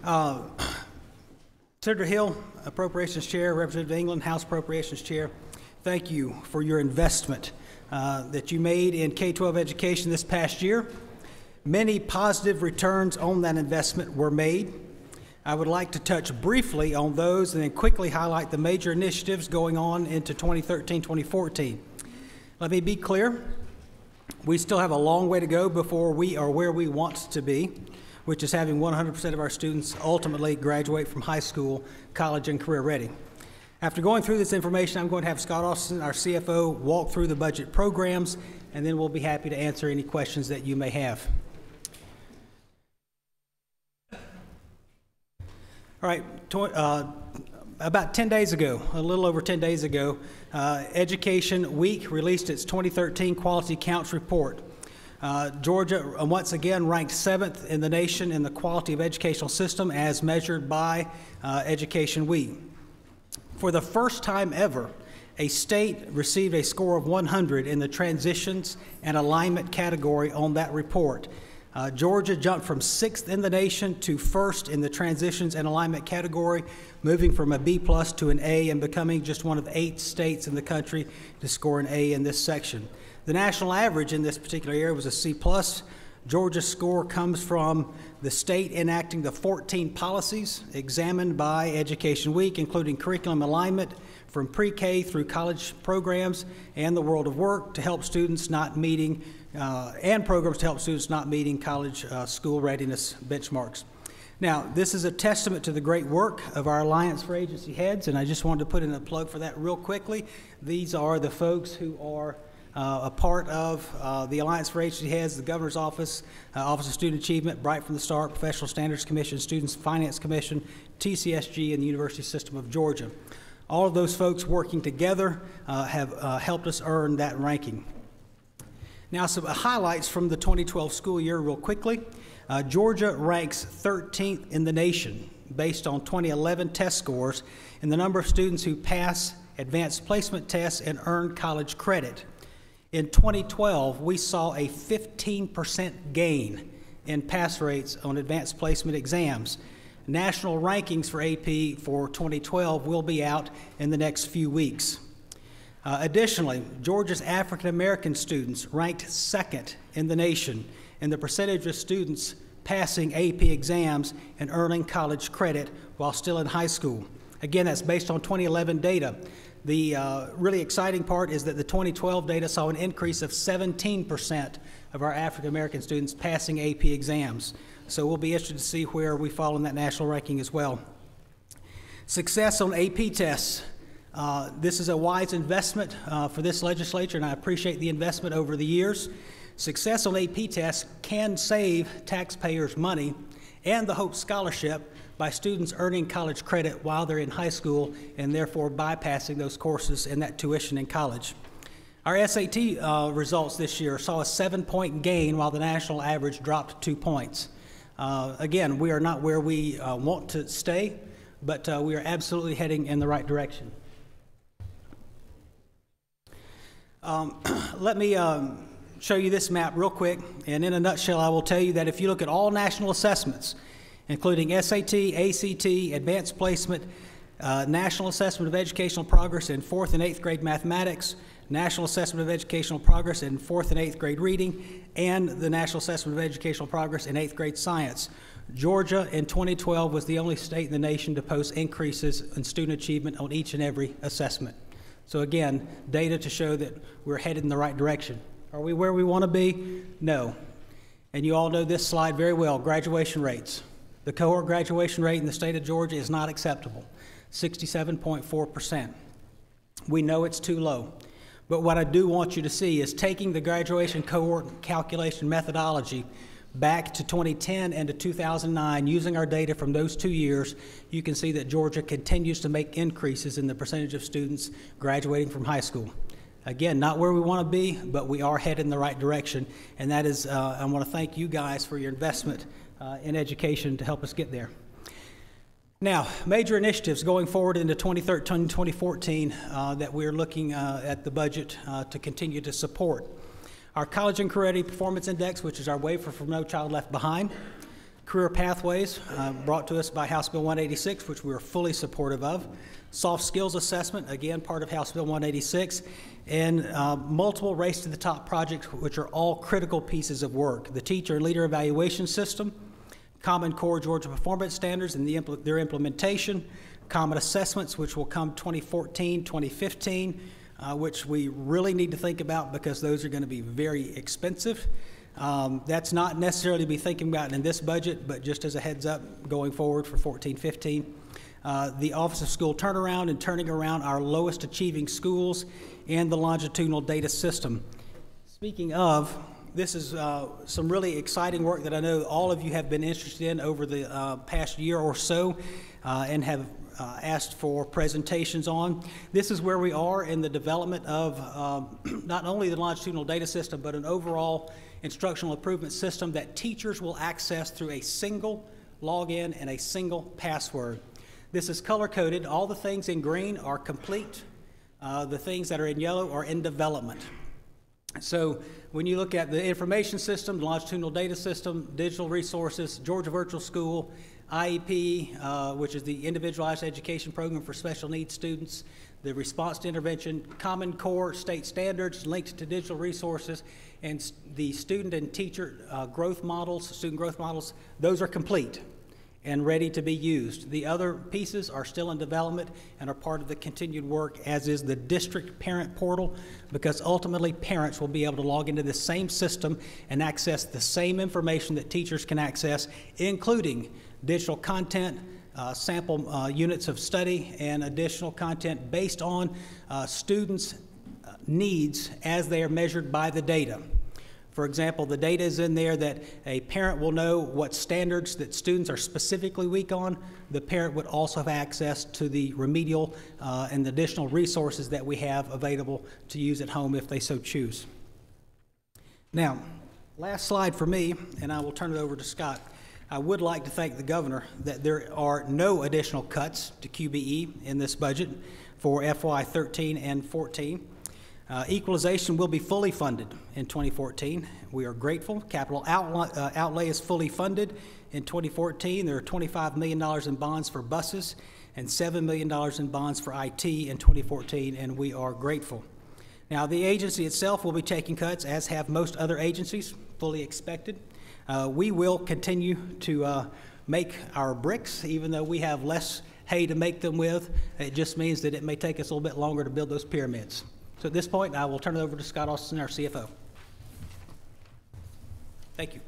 Senator Hill, Appropriations Chair, Representative England, House Appropriations Chair, thank you for your investment that you made in K-12 education this past year. Many positive returns on that investment were made. I would like to touch briefly on those and then quickly highlight the major initiatives going on into 2013-2014. Let me be clear, we still have a long way to go before we are where we want to be, which is having 100% of our students ultimately graduate from high school, college, and career ready. After going through this information, I'm going to have Scott Austin, our CFO, walk through the budget programs, and then we'll be happy to answer any questions that you may have. All right, about 10 days ago, a little over 10 days ago, Education Week released its 2013 Quality Counts report. Georgia once again ranked 7th in the nation in the quality of educational system as measured by Education Week. For the first time ever, a state received a score of 100 in the transitions and alignment category on that report. Georgia jumped from 6th in the nation to 1st in the transitions and alignment category, moving from a B+ to an A and becoming just one of 8 states in the country to score an A in this section. The national average in this particular area was a C+. Georgia's score comes from the state enacting the 14 policies examined by Education Week, including curriculum alignment from pre-K through college programs and the world of work to help students not meeting and programs to help students not meeting college school readiness benchmarks. Now, this is a testament to the great work of our Alliance for Agency Heads, and I just wanted to put in a plug for that real quickly. These are the folks who are a part of the Alliance for Agency Heads, the Governor's Office, Office of Student Achievement, Bright from the Start, Professional Standards Commission, Students Finance Commission, TCSG, and the University System of Georgia. All of those folks working together have helped us earn that ranking. Now, some highlights from the 2012 school year real quickly. Georgia ranks 13th in the nation based on 2011 test scores in the number of students who pass advanced placement tests and earn college credit. In 2012, we saw a 15% gain in pass rates on advanced placement exams. National rankings for AP for 2012 will be out in the next few weeks. Additionally, Georgia's African American students ranked 2nd in the nation in the percentage of students passing AP exams and earning college credit while still in high school. Again, that's based on 2011 data. The really exciting part is that the 2012 data saw an increase of 17% of our African American students passing AP exams. So we'll be interested to see where we fall in that national ranking as well. Success on AP tests. This is a wise investment for this legislature, and I appreciate the investment over the years. Success on AP tests can save taxpayers money and the Hope Scholarship by students earning college credit while they're in high school and therefore bypassing those courses and that tuition in college. Our SAT results this year saw a 7-point gain while the national average dropped 2 points. Again, we are not where we want to stay, but we are absolutely heading in the right direction. Let me show you this map real quick, and in a nutshell, I will tell you that if you look at all national assessments, including SAT, ACT, Advanced Placement, National Assessment of Educational Progress in 4th and 8th grade mathematics, National Assessment of Educational Progress in 4th and 8th grade reading, and the National Assessment of Educational Progress in 8th grade science. Georgia in 2012 was the only state in the nation to post increases in student achievement on each and every assessment. So again, data to show that we're headed in the right direction. Are we where we want to be? No. And you all know this slide very well, graduation rates. The cohort graduation rate in the state of Georgia is not acceptable, 67.4%. We know it's too low. But what I do want you to see is taking the graduation cohort calculation methodology back to 2010 and to 2009, using our data from those 2 years, you can see that Georgia continues to make increases in the percentage of students graduating from high school. Again, not where we want to be, but we are headed in the right direction, and that is, I want to thank you guys for your investment in education to help us get there. Now, major initiatives going forward into 2013-2014 that we're looking at the budget to continue to support. Our College and Career Ready Performance Index, which is our waiver from No Child Left Behind. Career pathways brought to us by House Bill 186, which we are fully supportive of. Soft skills assessment, again, part of House Bill 186. And multiple Race to the Top projects, which are all critical pieces of work. The teacher and leader evaluation system, Common Core Georgia Performance Standards and their implementation, common assessments, which will come 2014, 2015, which we really need to think about because those are going to be very expensive. That's not necessarily to be thinking about in this budget, but just as a heads up going forward for 14, 15. The Office of School Turnaround and turning around our lowest achieving schools, and the longitudinal data system. Speaking of, this is some really exciting work that I know all of you have been interested in over the past year or so and have asked for presentations on. This is where we are in the development of not only the longitudinal data system, but an overall instructional improvement system that teachers will access through a single login and a single password. This is color-coded. All the things in green are complete. The things that are in yellow are in development. So when you look at the information system, the longitudinal data system, digital resources, Georgia Virtual School, IEP, which is the Individualized Education Program for Special Needs Students, the Response to Intervention, Common Core state standards linked to digital resources, and the student and teacher growth models, student growth models, those are complete and ready to be used. The other pieces are still in development and are part of the continued work, as is the district parent portal, because ultimately parents will be able to log into the same system and access the same information that teachers can access, including digital content, sample units of study, and additional content based on students' needs as they are measured by the data. For example, the data is in there that a parent will know what standards that students are specifically weak on. The parent would also have access to the remedial and the additional resources that we have available to use at home if they so choose. Now, last slide for me, and I will turn it over to Scott. I would like to thank the governor that there are no additional cuts to QBE in this budget for FY 13 and 14. Equalization will be fully funded in 2014. We are grateful. Capital outlay is fully funded in 2014. There are $25 million in bonds for buses and $7 million in bonds for IT in 2014, and we are grateful. Now, the agency itself will be taking cuts, as have most other agencies, fully expected. We will continue to make our bricks, even though we have less hay to make them with. It just means that it may take us a little bit longer to build those pyramids. So at this point, I will turn it over to Scott Austin, our CFO. Thank you.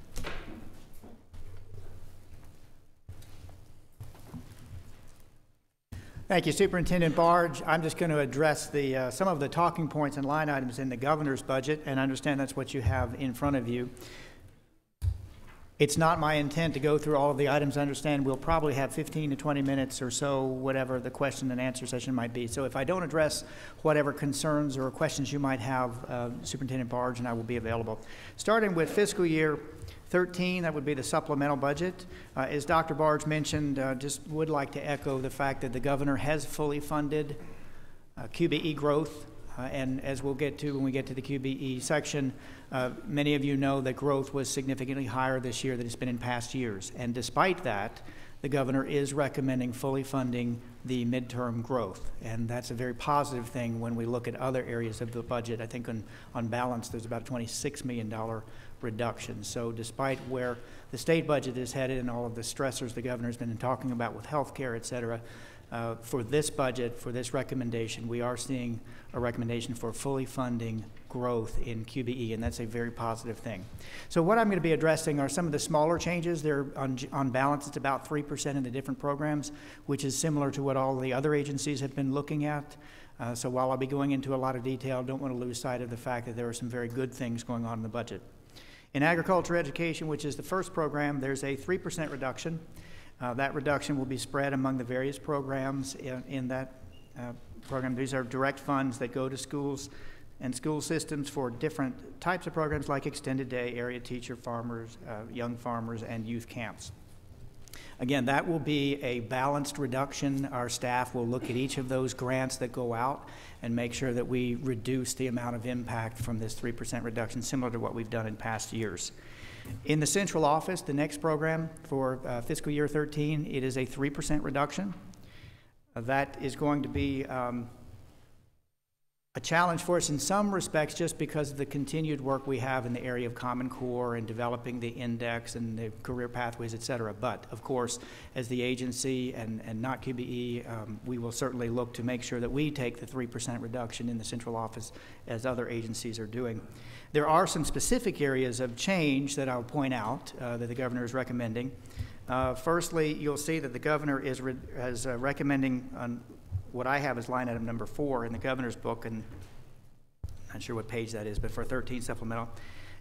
Thank you, Superintendent Barge. I'm just going to address some of the talking points and line items in the governor's budget, and I understand that's what you have in front of you. It's not my intent to go through all of the items. I understand we'll probably have 15 to 20 minutes or so, whatever the question and answer session might be. So if I don't address whatever concerns or questions you might have, Superintendent Barge and I will be available. Starting with fiscal year 13, that would be the supplemental budget. As Dr. Barge mentioned, just would like to echo the fact that the governor has fully funded QBE growth. And as we'll get to when we get to the QBE section, many of you know that growth was significantly higher this year than it's been in past years. And despite that, the governor is recommending fully funding the midterm growth. And that's a very positive thing when we look at other areas of the budget. I think on balance, there's about a $26 million reduction. So despite where the state budget is headed and all of the stressors the governor's been talking about with health care, et cetera, for this budget, for this recommendation, we are seeing a recommendation for fully funding growth in QBE, and that's a very positive thing. So what I'm going to be addressing are some of the smaller changes. They're on balance, it's about 3% in the different programs, which is similar to what all the other agencies have been looking at. So while I'll be going into a lot of detail, don't want to lose sight of the fact that there are some very good things going on in the budget. In agriculture education, which is the first program, there's a 3% reduction. That reduction will be spread among the various programs in that program. These are direct funds that go to schools and school systems for different types of programs like extended day, area teacher, farmers, young farmers, and youth camps. Again, that will be a balanced reduction. Our staff will look at each of those grants that go out and make sure that we reduce the amount of impact from this 3% reduction, similar to what we've done in past years. In the central office, the next program for fiscal year 13, it is a 3% reduction. That is going to be a challenge for us in some respects just because of the continued work we have in the area of Common Core and developing the index and the career pathways, et cetera. But, of course, as the agency and not QBE, we will certainly look to make sure that we take the 3% reduction in the central office as other agencies are doing. There are some specific areas of change that I'll point out that the governor is recommending. Firstly, you'll see that the governor is recommending on what I have is line item number 4 in the governor's book, and I'm not sure what page that is, but for 13 supplemental,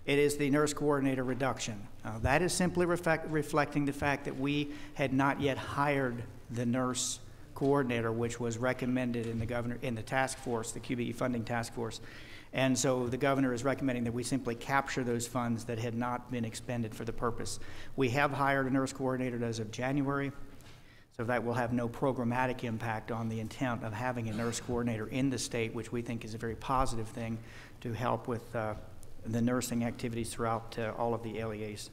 it is the nurse coordinator reduction. That is simply reflecting the fact that we had not yet hired the nurse coordinator, which was recommended in the task force, the QBE funding task force. And so the governor is recommending that we simply capture those funds that had not been expended for the purpose. We have hired a nurse coordinator as of January. So that will have no programmatic impact on the intent of having a nurse coordinator in the state, which we think is a very positive thing to help with the nursing activities throughout all of the LEAs.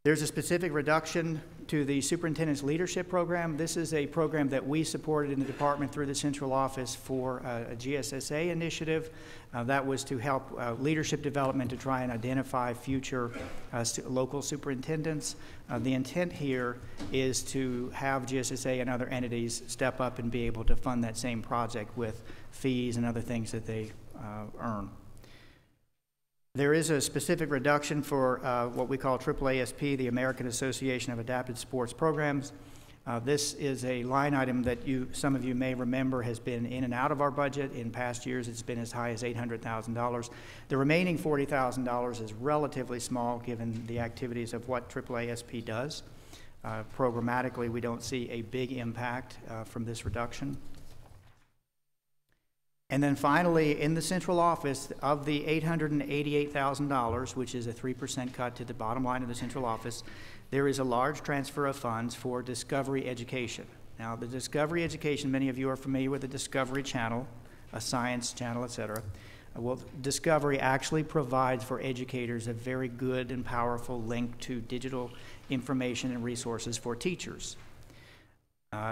There's a specific reduction to the superintendent's leadership program. This is a program that we supported in the department through the central office for a GSSA initiative. That was to help leadership development to try and identify future local superintendents. The intent here is to have GSSA and other entities step up and be able to fund that same project with fees and other things that they earn. There is a specific reduction for what we call AAASP, the American Association of Adapted Sports Programs. This is a line item that some of you may remember has been in and out of our budget. In past years, it's been as high as $800,000. The remaining $40,000 is relatively small given the activities of what AAASP does. Programmatically, we don't see a big impact from this reduction. And then finally, in the central office, of the $888,000, which is a 3% cut to the bottom line of the central office, there is a large transfer of funds for Discovery Education. Now, the Discovery Education, many of you are familiar with the Discovery Channel, a science channel, et cetera. Well, Discovery actually provides for educators a very good and powerful link to digital information and resources for teachers.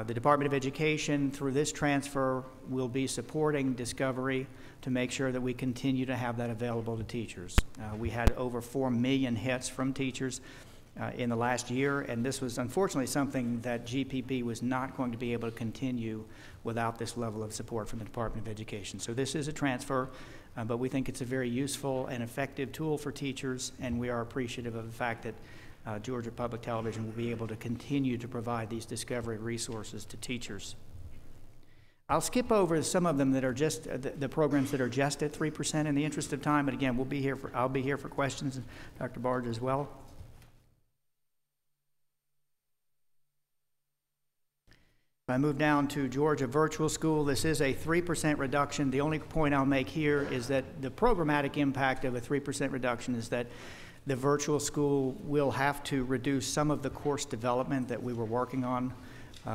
The Department of Education, through this transfer, will be supporting Discovery to make sure that we continue to have that available to teachers. We had over 4 million hits from teachers in the last year, and this was unfortunately something that GPP was not going to be able to continue without this level of support from the Department of Education. So this is a transfer, but we think it's a very useful and effective tool for teachers, and we are appreciative of the fact that Georgia Public Television will be able to continue to provide these Discovery resources to teachers. I'll skip over some of them that are just the programs that are just at 3% in the interest of time, but again, I'll be here for questions, and Dr. Barge as well. If I move down to Georgia Virtual School, this is a 3% reduction. The only point I'll make here is that the programmatic impact of a 3% reduction is that the virtual school will have to reduce some of the course development that we were working on.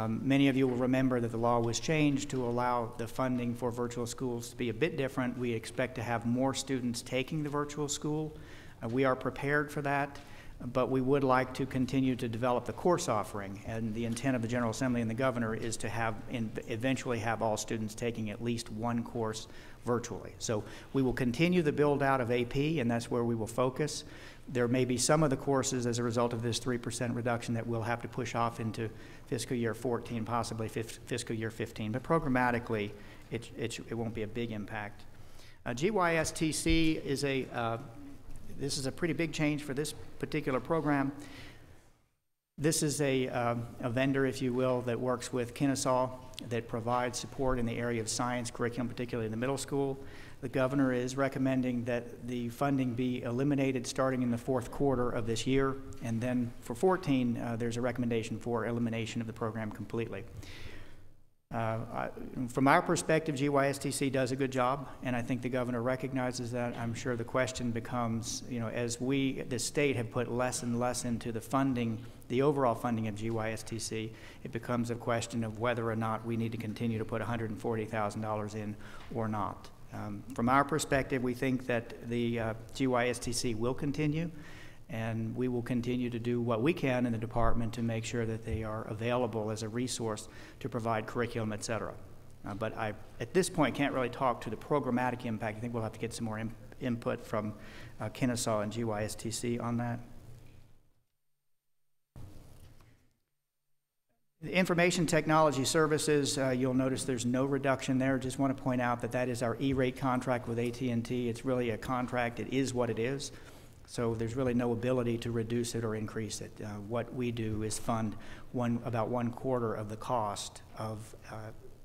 Many of you will remember that the law was changed to allow the funding for virtual schools to be a bit different. We expect to have more students taking the virtual school. We are prepared for that, but we would like to continue to develop the course offering. And the intent of the General Assembly and the governor is to eventually have all students taking at least one course virtually. So we will continue the build out of AP, and that's where we will focus. There may be some of the courses as a result of this 3% reduction that we'll have to push off into fiscal year 14, possibly fiscal year 15, but programmatically it won't be a big impact. GYSTC is this is a pretty big change for this particular program. This is a vendor, if you will, that works with Kennesaw that provides support in the area of science curriculum, particularly in the middle school. The governor is recommending that the funding be eliminated starting in the 4th quarter of this year, and then for 14, there's a recommendation for elimination of the program completely. From our perspective, GYSTC does a good job, and I think the governor recognizes that. I'm sure the question becomes, as we, the state, have put less and less into the funding, the overall funding of GYSTC, it becomes a question of whether or not we need to continue to put $140,000 in or not. From our perspective, we think that the GYSTC will continue. And we will continue to do what we can in the department to make sure that they are available as a resource to provide curriculum, et cetera. But I, at this point, can't really talk to the programmatic impact. I think we'll have to get some more input from Kennesaw and GYSTC on that. The information technology services, you'll notice there's no reduction there. Just want to point out that that is our E-rate contract with AT&T. It's really a contract. It is what it is. So there's really no ability to reduce it or increase it. What we do is fund about 1/4 of the cost of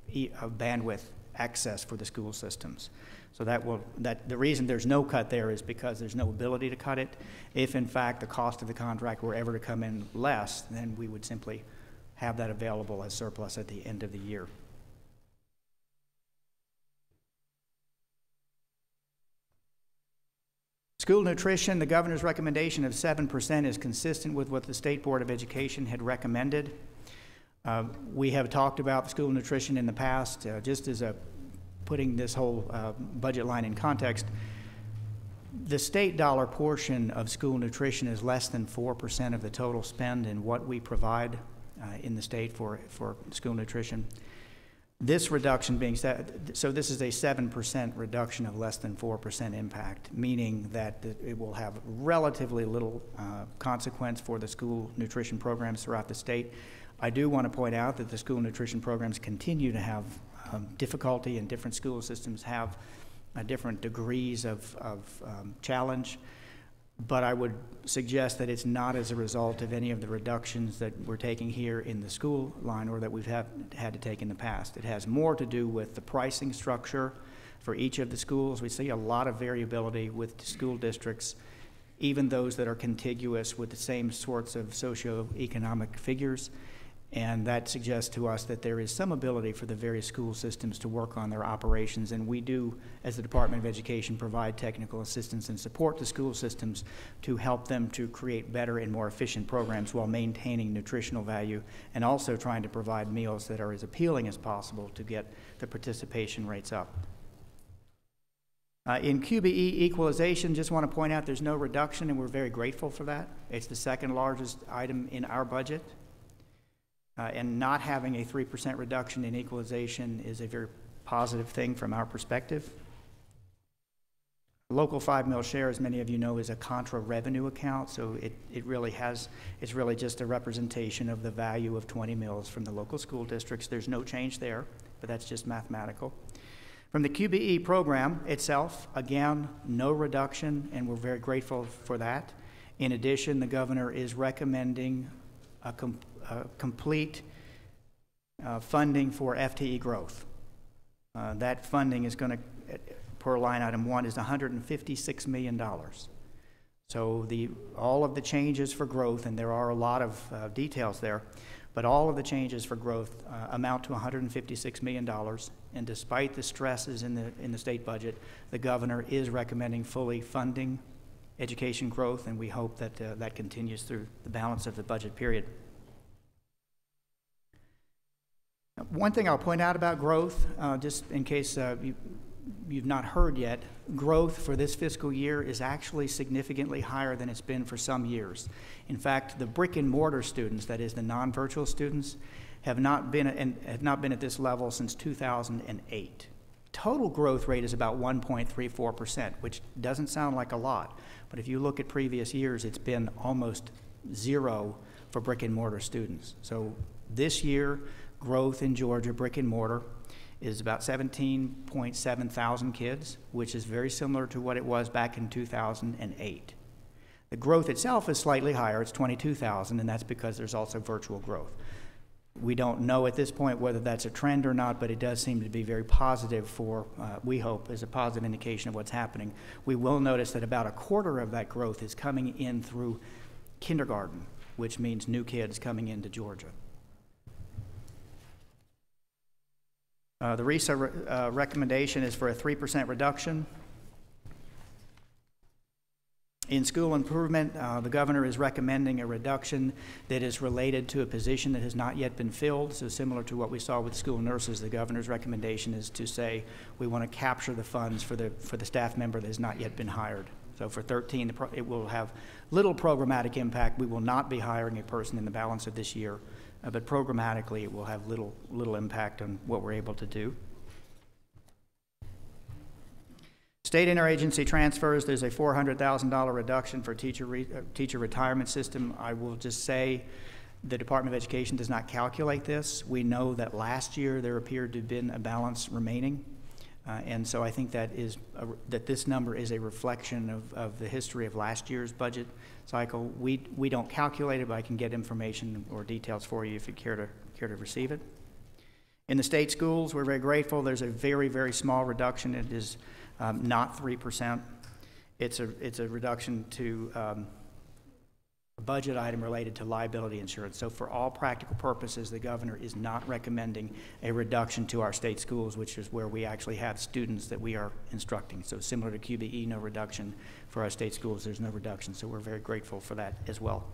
bandwidth access for the school systems. So the reason there's no cut there is because there's no ability to cut it. If in fact the cost of the contract were ever to come in less, then we would simply have that available as surplus at the end of the year. School nutrition, the governor's recommendation of 7% is consistent with what the State Board of Education had recommended. We have talked about school nutrition in the past, just as putting this whole budget line in context. The state dollar portion of school nutrition is less than 4% of the total spend in what we provide in the state for school nutrition. This reduction being said, so this is a 7% reduction of less than 4% impact, meaning that it will have relatively little consequence for the school nutrition programs throughout the state. I do want to point out that the school nutrition programs continue to have difficulty, and different school systems have different degrees of challenge. But I would suggest that it's not as a result of any of the reductions that we're taking here in the school line or that we've had to take in the past. It has more to do with the pricing structure for each of the schools. We see a lot of variability with school districts, even those that are contiguous with the same sorts of socioeconomic figures. And that suggests to us that there is some ability for the various school systems to work on their operations. And we do, as the Department of Education, provide technical assistance and support to school systems to help them to create better and more efficient programs while maintaining nutritional value and also trying to provide meals that are as appealing as possible to get the participation rates up. In QBE equalization, just want to point out there's no reduction, and we're very grateful for that. It's the second largest item in our budget. And not having a 3% reduction in equalization is a very positive thing from our perspective. Local 5 mil share, as many of you know, is a contra revenue account, so it's really just a representation of the value of 20 mils from the local school districts. There's no change there, but that's just mathematical. From the QBE program itself, again, no reduction, and we're very grateful for that. In addition, the governor is recommending complete funding for FTE growth. That funding is going to, per line item 1, is $156 million. So all of the changes for growth, and there are a lot of details there, but all of the changes for growth amount to $156 million. And despite the stresses in the state budget, the governor is recommending fully funding education growth, and we hope that that continues through the balance of the budget period. One thing I'll point out about growth, just in case you've not heard yet, growth for this fiscal year is actually significantly higher than it's been for some years. In fact, the brick and mortar students, that is the non-virtual students, have not been at this level since 2008. Total growth rate is about 1.34%, which doesn't sound like a lot, but if you look at previous years, it's been almost zero for brick and mortar students. So this year, growth in Georgia, brick and mortar, is about 17.7 thousand kids, which is very similar to what it was back in 2008. The growth itself is slightly higher, it's 22,000, and that's because there's also virtual growth. We don't know at this point whether that's a trend or not, but it does seem to be very positive for, we hope, is a positive indication of what's happening. We will notice that about 1/4 of that growth is coming in through kindergarten, which means new kids coming into Georgia. The RESA recommendation is for a 3% reduction. In school improvement, the governor is recommending a reduction that is related to a position that has not yet been filled. So similar to what we saw with school nurses, the governor's recommendation is to say we want to capture the funds for the staff member that has not yet been hired. So for 13, it will have little programmatic impact. We will not be hiring a person in the balance of this year, but programmatically it will have little impact on what we're able to do. State interagency transfers, there's a $400,000 reduction for teacher retirement system. I will just say the Department of Education does not calculate this. We know that last year there appeared to have been a balance remaining. And so I think that this number is a reflection of the history of last year's budget cycle. We don't calculate it, but I can get information or details for you if you care to receive it. In the state schools, we're very grateful. There's a very, very small reduction. It is not 3%. It's a reduction to a budget item related to liability insurance. So for all practical purposes, the governor is not recommending a reduction to our state schools, which is where we actually have students that we are instructing. So similar to QBE, no reduction. For our state schools, there's no reduction. So we're very grateful for that as well.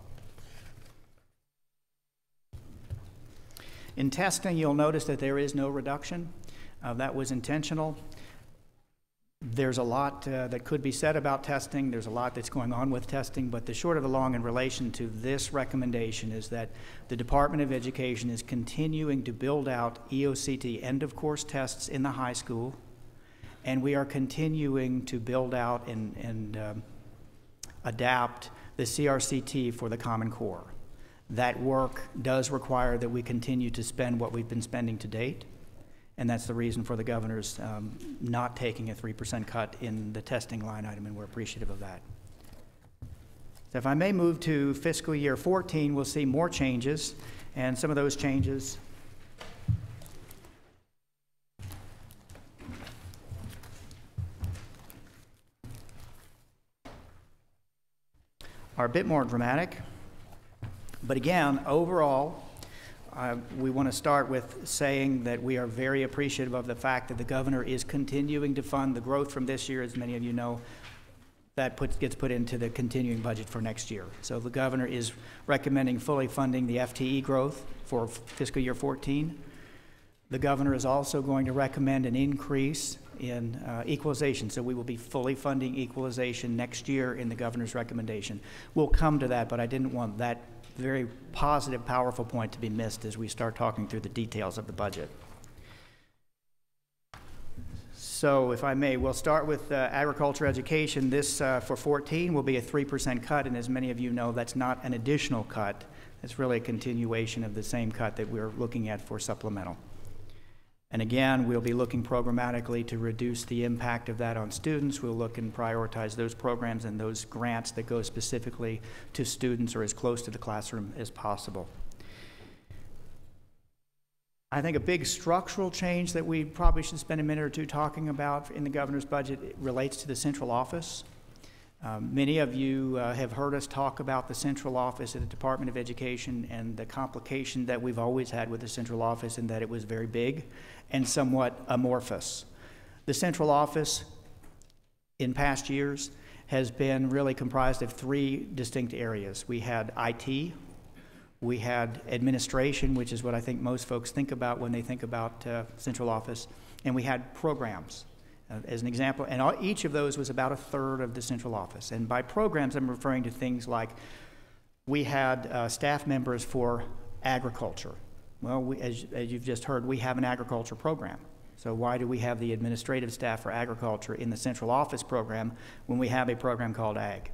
In testing, you'll notice that there is no reduction. That was intentional. There's a lot that could be said about testing. There's a lot that's going on with testing, but the short of the long in relation to this recommendation is that the Department of Education is continuing to build out EOCT end-of-course tests in the high school, and we are continuing to build out and adapt the CRCT for the Common Core. That work does require that we continue to spend what we've been spending to date. And that's the reason for the governor's not taking a 3% cut in the testing line item, and we're appreciative of that. So if I may move to fiscal year 14, we'll see more changes, and some of those changes are a bit more dramatic. But again, overall, we want to start with saying that we are very appreciative of the fact that the governor is continuing to fund the growth from this year. As many of you know, that gets put into the continuing budget for next year. So the governor is recommending fully funding the FTE growth for fiscal year 14. The governor is also going to recommend an increase in equalization. So we will be fully funding equalization next year in the governor's recommendation. We'll come to that, but I didn't want that very positive, powerful point to be missed as we start talking through the details of the budget. So if I may, we'll start with agriculture education. This for 14 will be a 3% cut, and as many of you know, that's not an additional cut. It's really a continuation of the same cut that we're looking at for supplemental. And again, we'll be looking programmatically to reduce the impact of that on students. We'll look and prioritize those programs and those grants that go specifically to students or as close to the classroom as possible. I think a big structural change that we probably should spend a minute or two talking about in the governor's budget relates to the central office. Many of you have heard us talk about the central office at the Department of Education and the complication that we've always had with the central office in that it was very big and somewhat amorphous. The central office in past years has been really comprised of three distinct areas. We had IT, we had administration, which is what I think most folks think about when they think about central office, and we had programs. As an example, and each of those was about a third of the central office. And by programs, I'm referring to things like we had staff members for agriculture. Well, as you've just heard, we have an agriculture program. So why do we have the administrative staff for agriculture in the central office program when we have a program called Ag?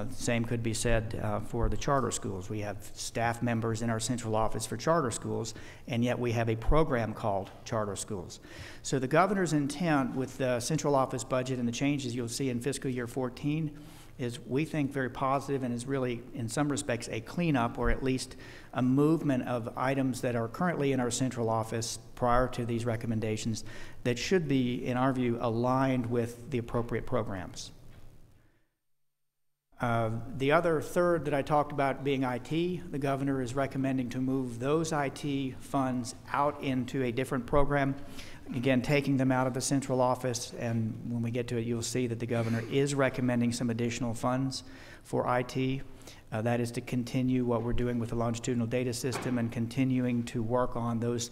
Same could be said for the charter schools. We have staff members in our central office for charter schools, and yet we have a program called charter schools. So the governor's intent with the central office budget and the changes you'll see in fiscal year 14 is, we think, very positive and is really, in some respects, a cleanup or at least a movement of items that are currently in our central office prior to these recommendations that should be, in our view, aligned with the appropriate programs. The other third that I talked about being IT, the governor is recommending to move those IT funds out into a different program, again, taking them out of the central office, and when we get to it, you'll see that the governor is recommending some additional funds for IT. That is to continue what we're doing with the longitudinal data system and continuing to work on those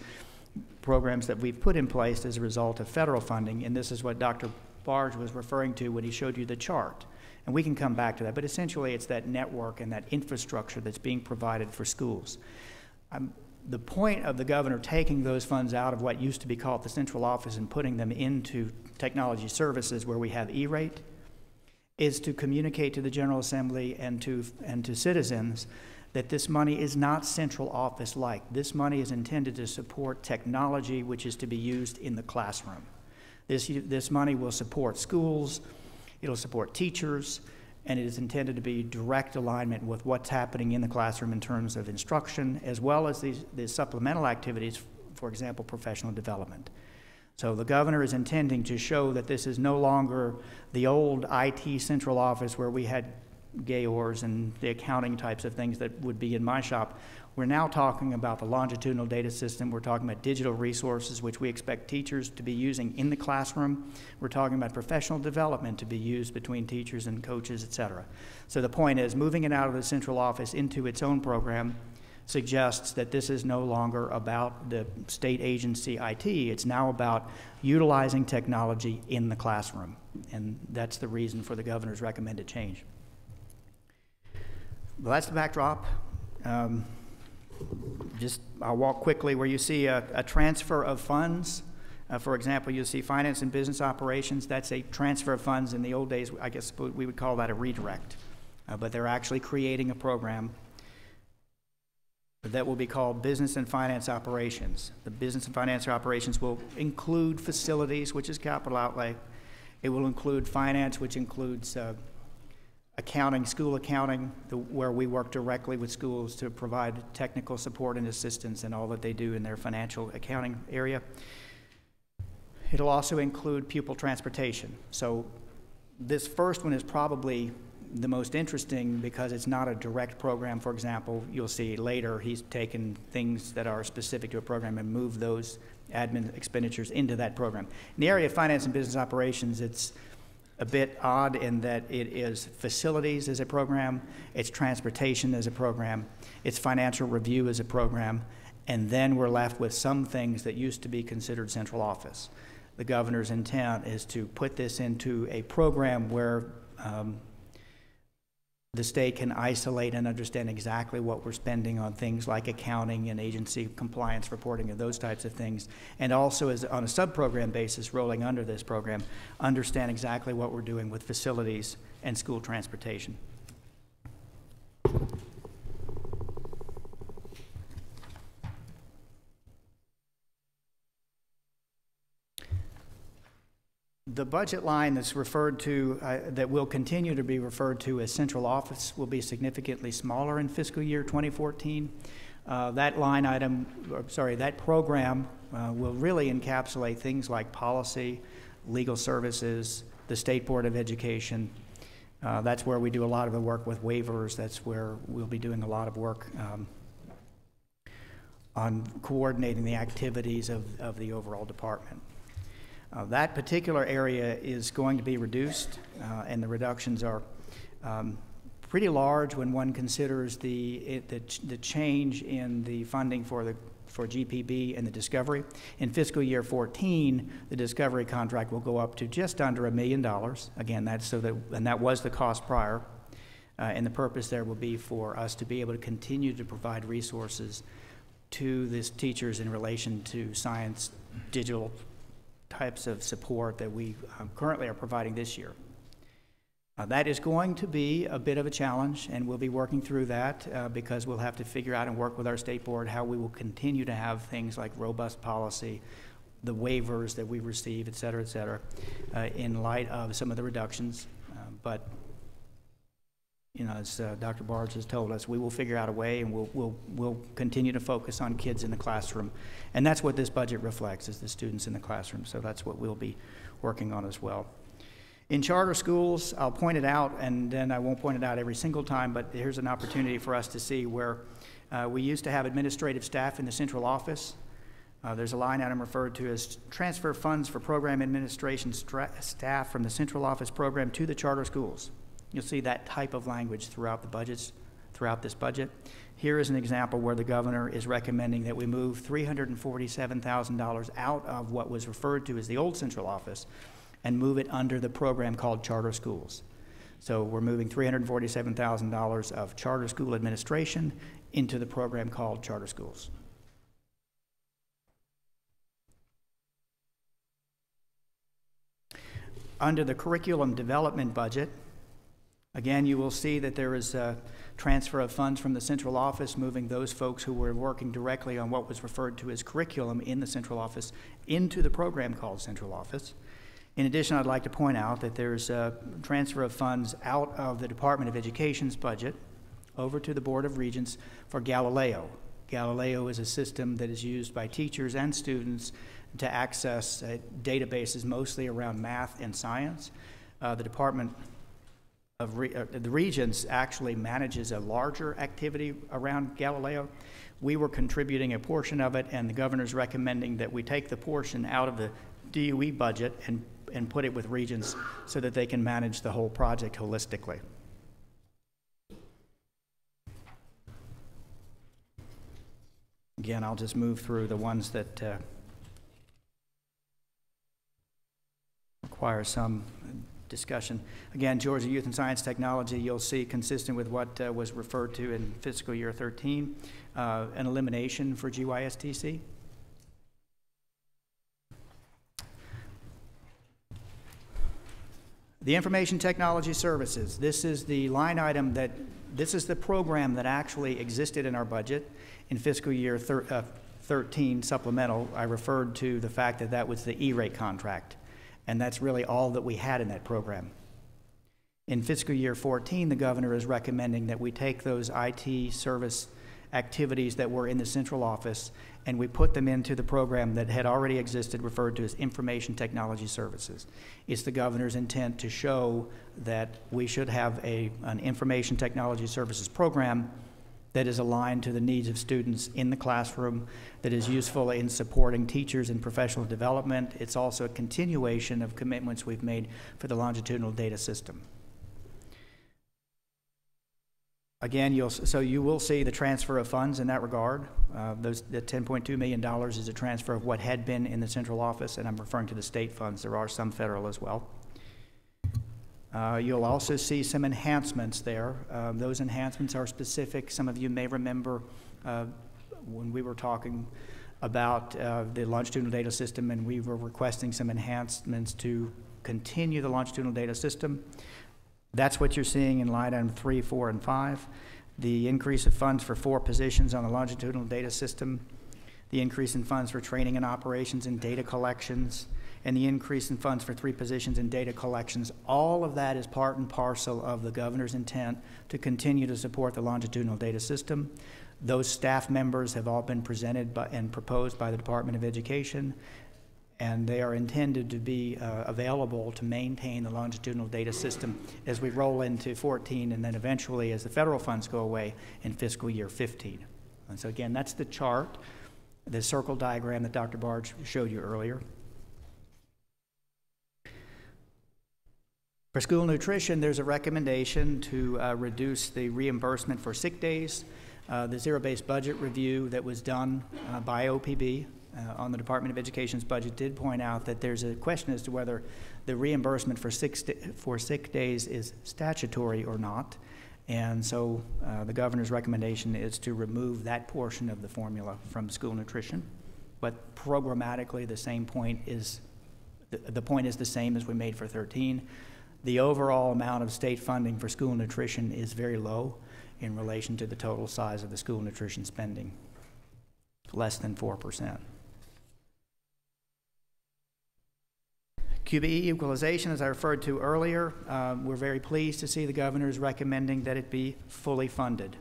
programs that we've put in place as a result of federal funding, and this is what Dr. Barge was referring to when he showed you the chart. And we can come back to that, but essentially it's that network and that infrastructure that's being provided for schools. The point of the governor taking those funds out of what used to be called the central office and putting them into technology services where we have E-rate is to communicate to the General Assembly and to citizens that this money is not central office-like. This money is intended to support technology which is to be used in the classroom. This money will support schools, it'll support teachers, and it is intended to be direct alignment with what's happening in the classroom in terms of instruction, as well as these supplemental activities, for example, professional development. So the governor is intending to show that this is no longer the old IT central office where we had GAORs and the accounting types of things that would be in my shop. We're now talking about the longitudinal data system. We're talking about digital resources, which we expect teachers to be using in the classroom. We're talking about professional development to be used between teachers and coaches, et cetera. So the point is, moving it out of the central office into its own program suggests that this is no longer about the state agency IT. It's now about utilizing technology in the classroom. And that's the reason for the governor's recommended change. Well, that's the backdrop. I'll walk quickly where you see a transfer of funds. For example, you'll see finance and business operations. That's a transfer of funds. In the old days, I guess we would call that a redirect. But they're actually creating a program that will be called business and finance operations. The business and finance operations will include facilities, which is capital outlay. It will include finance, which includes accounting, school accounting, where we work directly with schools to provide technical support and assistance in all that they do in their financial accounting area. It'll also include pupil transportation. So this first one is probably the most interesting because it's not a direct program. For example, you'll see later he's taken things that are specific to a program and moved those admin expenditures into that program. In the area of finance and business operations, it's a bit odd in that it is facilities as a program, it's transportation as a program, it's financial review as a program, and then we're left with some things that used to be considered central office. The governor's intent is to put this into a program where the state can isolate and understand exactly what we're spending on things like accounting and agency compliance reporting and those types of things, and also as on a sub-program basis rolling under this program, understand exactly what we're doing with facilities and school transportation. The budget line that's referred to, that will continue to be referred to as central office, will be significantly smaller in fiscal year 2014. That line item, that program will really encapsulate things like policy, legal services, the State Board of Education. That's where we do a lot of the work with waivers. That's where we'll be doing a lot of work on coordinating the activities of the overall department. That particular area is going to be reduced, and the reductions are pretty large when one considers the change in the funding for GPB and the Discovery. In fiscal year 14, the Discovery contract will go up to just under $1 million. Again, and that was the cost prior, and the purpose there will be for us to be able to continue to provide resources to these teachers in relation to science, digital types of support that we currently are providing this year. That is going to be a bit of a challenge, and we'll be working through that because we'll have to figure out and work with our state board how we will continue to have things like robust policy, the waivers that we receive, et cetera, in light of some of the reductions. But you know, as Dr. Barge has told us, we will figure out a way, and we'll continue to focus on kids in the classroom. And that's what this budget reflects, is the students in the classroom. So that's what we'll be working on as well. In charter schools, I'll point it out, and then I won't point it out every single time, but here's an opportunity for us to see where we used to have administrative staff in the central office. There's a line item referred to as transfer funds for program administration staff from the central office program to the charter schools. You'll see that type of language throughout the budgets, throughout this budget. Here is an example where the governor is recommending that we move $347,000 out of what was referred to as the old central office and move it under the program called charter schools. So we're moving $347,000 of charter school administration into the program called Charter Schools. Under the curriculum development budget, again, you will see that there is a transfer of funds from the central office, moving those folks who were working directly on what was referred to as curriculum in the central office into the program called central office. In addition, I'd like to point out that there's a transfer of funds out of the Department of Education's budget over to the Board of Regents for Galileo. Galileo is a system that is used by teachers and students to access databases mostly around math and science. The Department of the Regents actually manages a larger activity around Galileo. We were contributing a portion of it, and the governor's recommending that we take the portion out of the DOE budget and put it with Regents so that they can manage the whole project holistically. Again, I'll just move through the ones that require some discussion. Again, Georgia Youth and Science Technology, you'll see consistent with what was referred to in fiscal year 13, an elimination for GYSTC. The Information Technology Services, this is the line item this is the program that actually existed in our budget in fiscal year 13 supplemental. I referred to the fact that that was the E-rate contract, and that's really all that we had in that program. In fiscal year 14, the governor is recommending that we take those IT service activities that were in the central office and we put them into the program that had already existed, referred to as Information Technology Services. It's the governor's intent to show that we should have an Information Technology Services program that is aligned to the needs of students in the classroom, that is useful in supporting teachers in professional development. It's also a continuation of commitments we've made for the longitudinal data system. Again, you will see the transfer of funds in that regard. The $10.2 million is a transfer of what had been in the central office, and I'm referring to the state funds. There are some federal as well. You'll also see some enhancements there. Those enhancements are specific. Some of you may remember when we were talking about the longitudinal data system, and we were requesting some enhancements to continue the longitudinal data system. That's what you're seeing in line item 3, 4, and 5. The increase of funds for 4 positions on the longitudinal data system, the increase in funds for training and operations and data collections, and the increase in funds for 3 positions in data collections. All of that is part and parcel of the governor's intent to continue to support the longitudinal data system. Those staff members have all been presented and proposed by the Department of Education, and they are intended to be available to maintain the longitudinal data system as we roll into 14 and then eventually as the federal funds go away in fiscal year 15. And so again, that's the chart, the circle diagram that Dr. Barge showed you earlier. For school nutrition, there's a recommendation to reduce the reimbursement for sick days. The zero-based budget review that was done by OPB on the Department of Education's budget did point out that there's a question as to whether the reimbursement for sick days is statutory or not. And so the governor's recommendation is to remove that portion of the formula from school nutrition. But programmatically, the point is the same as we made for 13. The overall amount of state funding for school nutrition is very low in relation to the total size of the school nutrition spending, less than 4%. QBE equalization, as I referred to earlier, we're very pleased to see the governor's recommending that it be fully funded.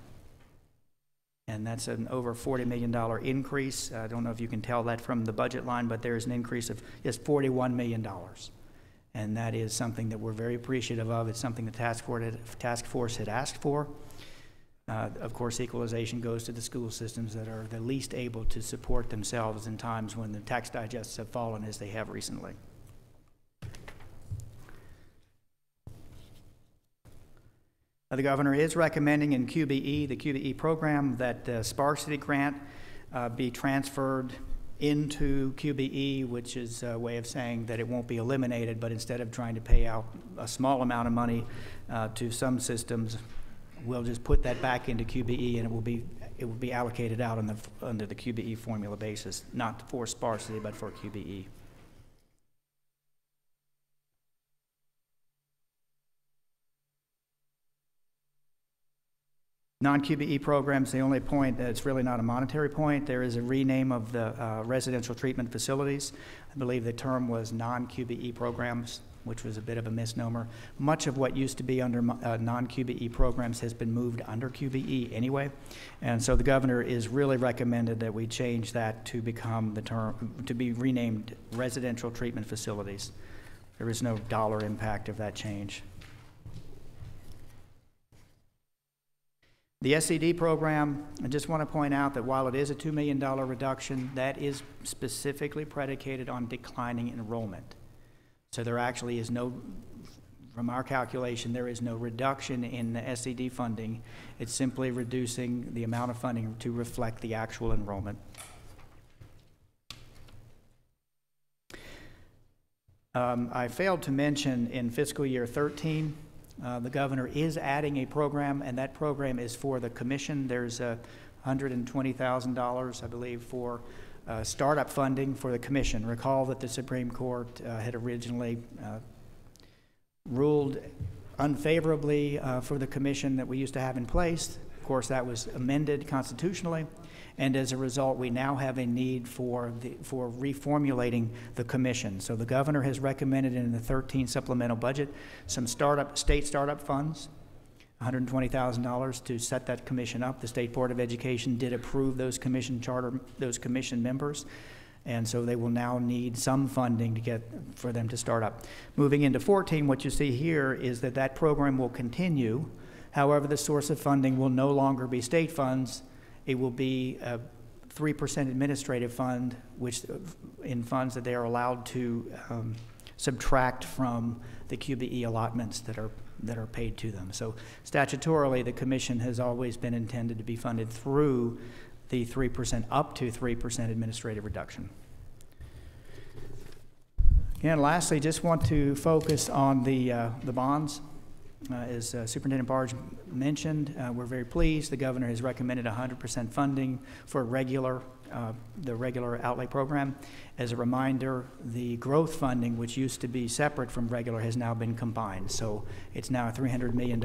And that's an over $40 million increase. I don't know if you can tell that from the budget line, but there is an increase of just $41 million. And that is something that we're very appreciative of. It's something the task force had asked for. Of course, equalization goes to the school systems that are the least able to support themselves in times when the tax digests have fallen as they have recently. The governor is recommending in QBE, the QBE program, that the sparsity grant be transferred into QBE, which is a way of saying that it won't be eliminated, but instead of trying to pay out a small amount of money to some systems, we'll just put that back into QBE, and it will be allocated out under the QBE formula basis, not for sparsity, but for QBE. Non-QBE programs, the only point that's really not a monetary point, there is a rename of the residential treatment facilities. I believe the term was non-QBE programs, which was a bit of a misnomer. Much of what used to be under non-QBE programs has been moved under QBE anyway, and so the governor is really recommended that we change that to become the term, to be renamed residential treatment facilities. There is no dollar impact of that change. The SED program, I just want to point out that while it is a $2 million reduction, that is specifically predicated on declining enrollment. So there actually is no, from our calculation, there is no reduction in the SED funding. It's simply reducing the amount of funding to reflect the actual enrollment. I failed to mention in fiscal year 13, the governor is adding a program, and that program is for the commission. There's $120,000, I believe, for startup funding for the commission. Recall that the Supreme Court had originally ruled unfavorably for the commission that we used to have in place. Of course, that was amended constitutionally, and as a result, we now have a need for reformulating the commission. So the governor has recommended in the 13 supplemental budget some state startup funds, $120,000 to set that commission up. The State Board of Education did approve those commission members, and so they will now need some funding for them to start up. Moving into 14, what you see here is that program will continue. However, the source of funding will no longer be state funds. It will be a 3% administrative fund, which in funds that they are allowed to subtract from the QBE allotments that are paid to them. So statutorily, the commission has always been intended to be funded through the 3%, up to 3% administrative reduction. And lastly, just want to focus on the bonds. As Superintendent Barge mentioned, we're very pleased. The governor has recommended 100% funding for the regular outlay program. As a reminder, the growth funding, which used to be separate from regular, has now been combined. So it's now a $300 million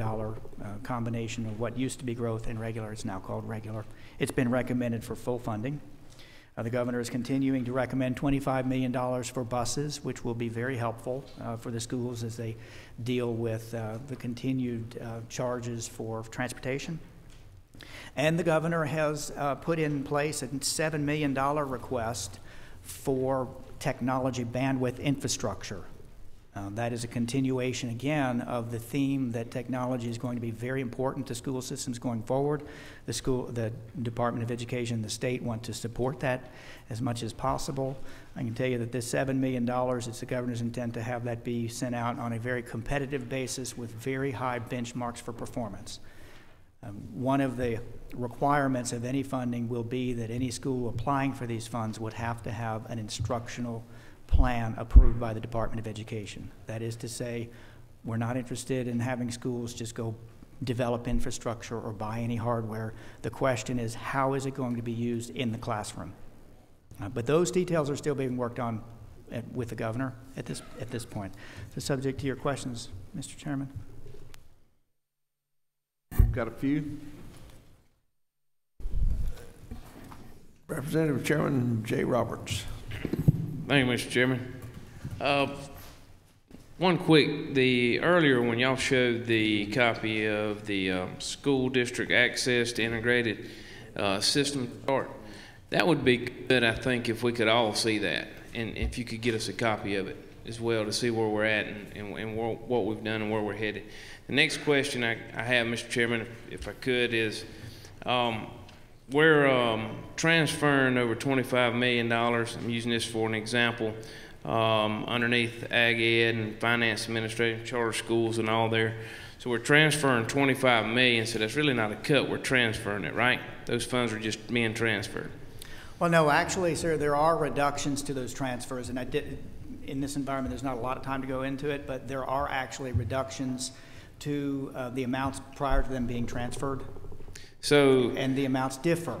combination of what used to be growth and regular. It's now called regular. It's been recommended for full funding. The governor is continuing to recommend $25 million for buses, which will be very helpful for the schools as they deal with the continued charges for transportation. And the governor has put in place a $7 million request for technology bandwidth infrastructure. That is a continuation, again, of the theme that technology is going to be very important to school systems going forward. The Department of Education and the state want to support that as much as possible. I can tell you that this $7 million, it's the governor's intent to have that be sent out on a very competitive basis with very high benchmarks for performance. One of the requirements of any funding will be that any school applying for these funds would have to have an instructional plan approved by the Department of Education. That is to say, we're not interested in having schools just go develop infrastructure or buy any hardware. The question is, how is it going to be used in the classroom? But those details are still being worked on with the governor at this point. So subject to your questions, Mr. Chairman. Got a few. Representative Chairman Jay Roberts. Thank you, Mr. Chairman. One quick, earlier when y'all showed the copy of the school district access to integrated system chart, that would be good, I think, if we could all see that, and if you could get us a copy of it as well to see where we're at and what we've done and where we're headed. The next question I have, Mr. Chairman, if I could, is we're transferring over $25 million. I'm using this for an example underneath Ag Ed and Finance Administration, charter schools and all there. So we're transferring $25 million, so that's really not a cut. We're transferring it, right? Those funds are just being transferred. Well, no, actually, sir, there are reductions to those transfers, and in this environment, there's not a lot of time to go into it, but there are actually reductions to the amounts prior to them being transferred. So, And the amounts differ,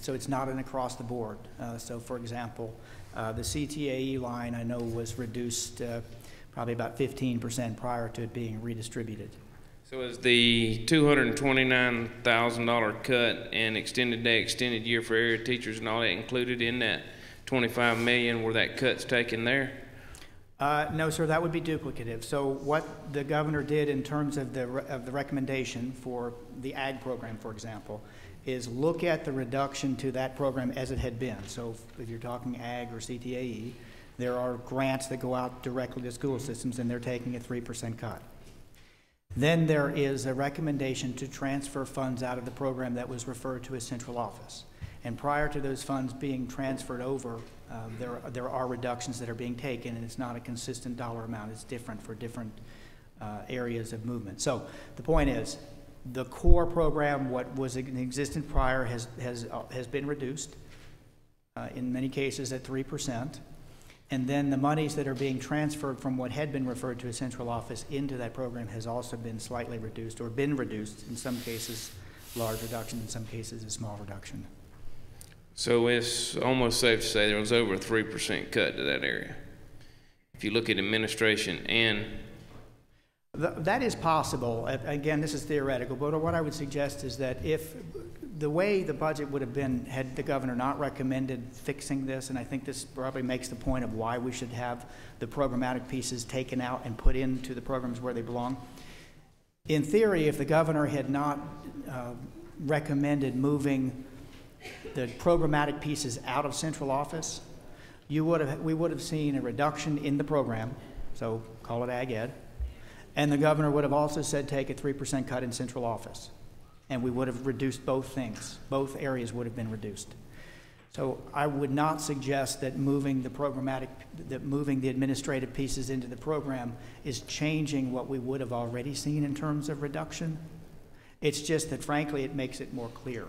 so it's not an across the board. So, for example, the CTAE line I know was reduced probably about 15% prior to it being redistributed. so is the $229,000 cut and extended day, extended year for area teachers and all that included in that 25 million where that cut's taken there? No, sir, that would be duplicative. So what the governor did in terms of the recommendation for the ag program, for example, is look at the reduction to that program as it had been. So if you're talking ag or CTAE, there are grants that go out directly to school systems, and they're taking a 3% cut. Then there is a recommendation to transfer funds out of the program that was referred to as central office. And prior to those funds being transferred over, there are reductions that are being taken, and it's not a consistent dollar amount. It's different for different areas of movement. So the point is, the core program, what was in existence prior, has been reduced, in many cases at 3%. And then the monies that are being transferred from what had been referred to as central office into that program has also been slightly reduced, or been reduced, in some cases large reduction, in some cases a small reduction. So it's almost safe to say there was over a 3% cut to that area. If you look at administration and... That is possible. Again, this is theoretical, but what I would suggest is that if the way the budget would have been had the governor not recommended fixing this, and I think this probably makes the point of why we should have the programmatic pieces taken out and put into the programs where they belong. In theory, if the governor had not recommended moving the programmatic pieces out of central office, we would have seen a reduction in the program, so call it ag ed, and the governor would have also said take a 3% cut in central office, and we would have reduced both things. Both areas would have been reduced. So I would not suggest that moving the administrative pieces into the program is changing what we would have already seen in terms of reduction. It's just that, frankly, it makes it more clear.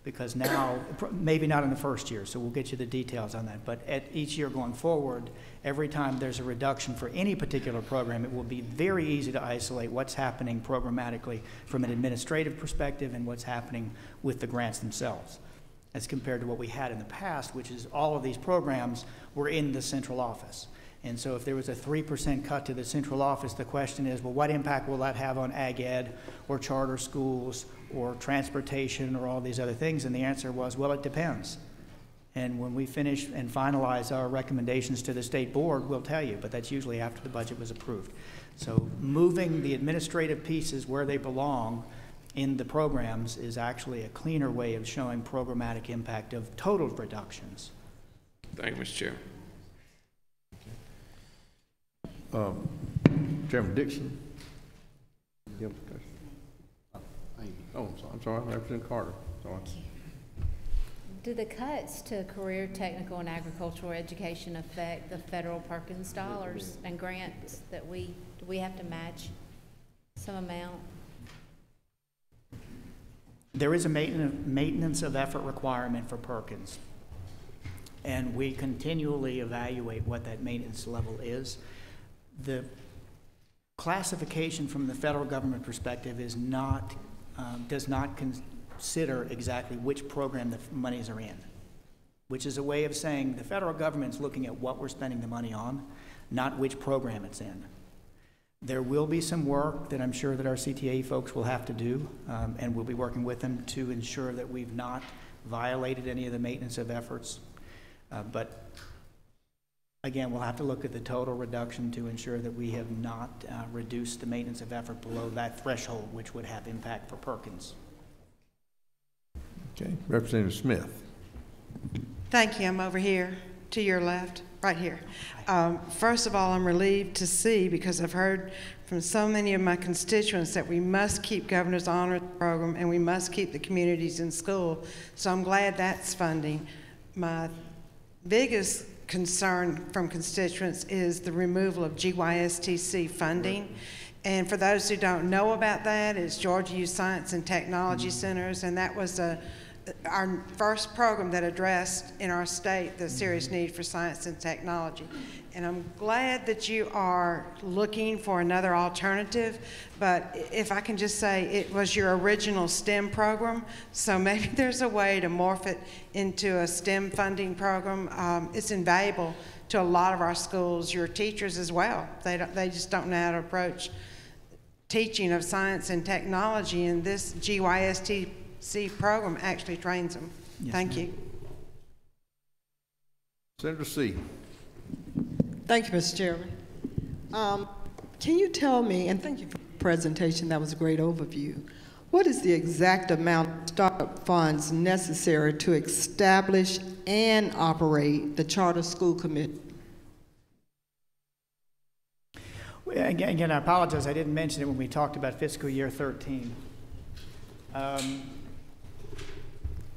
Because now, maybe not in the first year, so we'll get you the details on that, but at each year going forward, every time there's a reduction for any particular program, it will be very easy to isolate what's happening programmatically from an administrative perspective and what's happening with the grants themselves, as compared to what we had in the past, which is all of these programs were in the central office. And so if there was a 3% cut to the central office, the question is, well, what impact will that have on ag ed or charter schools or transportation or all these other things? And the answer was, well, it depends. And when we finish and finalize our recommendations to the state board, we'll tell you, but that's usually after the budget was approved. So moving the administrative pieces where they belong in the programs is actually a cleaner way of showing programmatic impact of total reductions. Thank you, Mr. Chair. Chairman Dixon. Oh, I'm sorry, Representative Carter. Sorry. Do the cuts to career, technical, and agricultural education affect the federal Perkins dollars and grants that do we have to match some amount? There is a maintenance of effort requirement for Perkins, and we continually evaluate what that maintenance level is. The classification from the federal government perspective is not, does not consider exactly which program the monies are in, which is a way of saying the federal government's looking at what we're spending the money on, not which program it's in. There will be some work that I'm sure that our CTA folks will have to do, and we'll be working with them to ensure that we've not violated any of the maintenance of efforts. But again, we'll have to look at the total reduction to ensure that we have not reduced the maintenance of effort below that threshold, which would have impact for Perkins. Okay, Representative Smith. Thank you. I'm over here to your left, right here. First of all, I'm relieved to see, because I've heard from so many of my constituents that we must keep Governor's Honor Program and we must keep the communities in school. So I'm glad that's funding. My biggest concern from constituents is the removal of GYSTC funding. And for those who don't know about that, it's Georgia Youth Science and Technology Centers, and that was a our first program that addressed in our state the serious need for science and technology. And I'm glad that you are looking for another alternative, but if I can just say, it was your original STEM program, so maybe there's a way to morph it into a STEM funding program. It's invaluable to a lot of our schools, your teachers as well. They just don't know how to approach teaching of science and technology, and this GYSTC program actually trains them. Yes, Thank ma'am. you. Senator C. Thank you, Mr. Chairman. Can you tell me, and thank you for the presentation, that was a great overview, what is the exact amount of startup funds necessary to establish and operate the charter school committee? Again, I apologize, I didn't mention it when we talked about fiscal year 13.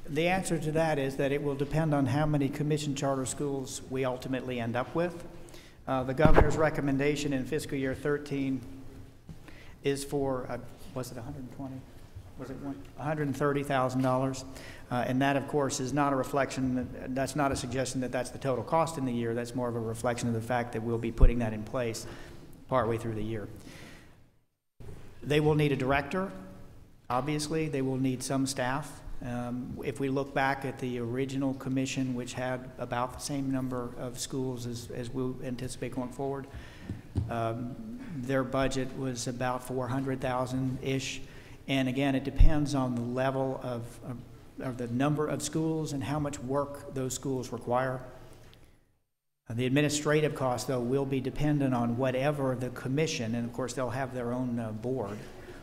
The answer to that is that it will depend on how many commissioned charter schools we ultimately end up with. The governor's recommendation in fiscal year 13 is for, was it 120? Was it $130,000? And that, of course, is not a reflection, that's not a suggestion that that's the total cost in the year. That's more of a reflection of the fact that we'll be putting that in place partway through the year. They will need a director, obviously. They will need some staff. If we look back at the original commission, which had about the same number of schools as we'll anticipate going forward, their budget was about $400,000-ish. And again, it depends on the level of the number of schools and how much work those schools require. The administrative cost, though, will be dependent on whatever the commission, and of course they'll have their own board,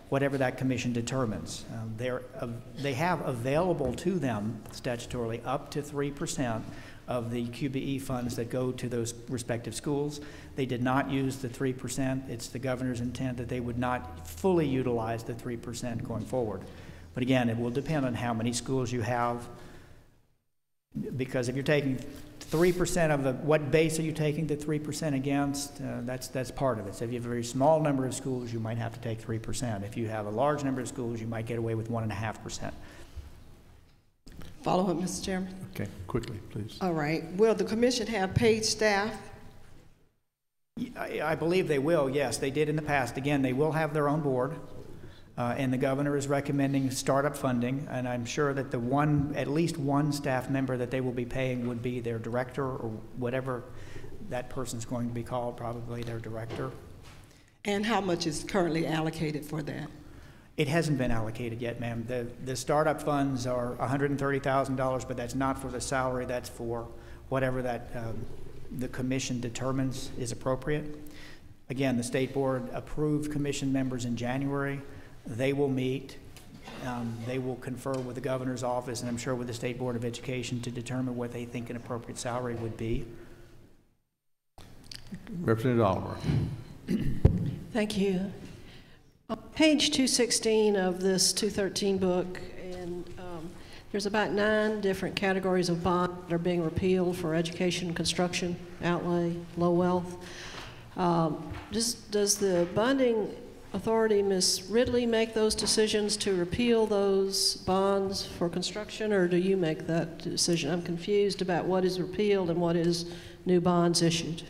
whatever that commission determines. They have available to them statutorily up to 3% of the QBE funds that go to those respective schools. They did not use the 3%. It's the governor's intent that they would not fully utilize the 3% going forward. But again, it will depend on how many schools you have, because if you're taking 3% of the, what base are you taking the 3% against? That's part of it. So if you have a very small number of schools, you might have to take 3%. If you have a large number of schools, you might get away with 1.5%. Follow up, Mr. Chairman. Okay, quickly, please. All right. Will the commission have paid staff? I believe they will, yes. They did in the past. Again, they will have their own board, and the governor is recommending startup funding, and I'm sure that at least one staff member that they will be paying would be their director, or whatever that person's going to be called, probably their director. And how much is currently allocated for that? It hasn't been allocated yet, ma'am. The startup funds are $130,000, but that's not for the salary. That's for whatever that the commission determines is appropriate. Again, the state board approved commission members in January. They will meet. They will confer with the governor's office, and I'm sure with the State Board of Education, to determine what they think an appropriate salary would be. Representative Oliver. Thank you. On page 216 of this 213 book, and there's about 9 different categories of bonds that are being repealed for education, construction, outlay, low wealth. Does the bonding authority, Ms. Ridley, make those decisions to repeal those bonds for construction, or do you make that decision? I'm confused about what is repealed and what is new bonds issued.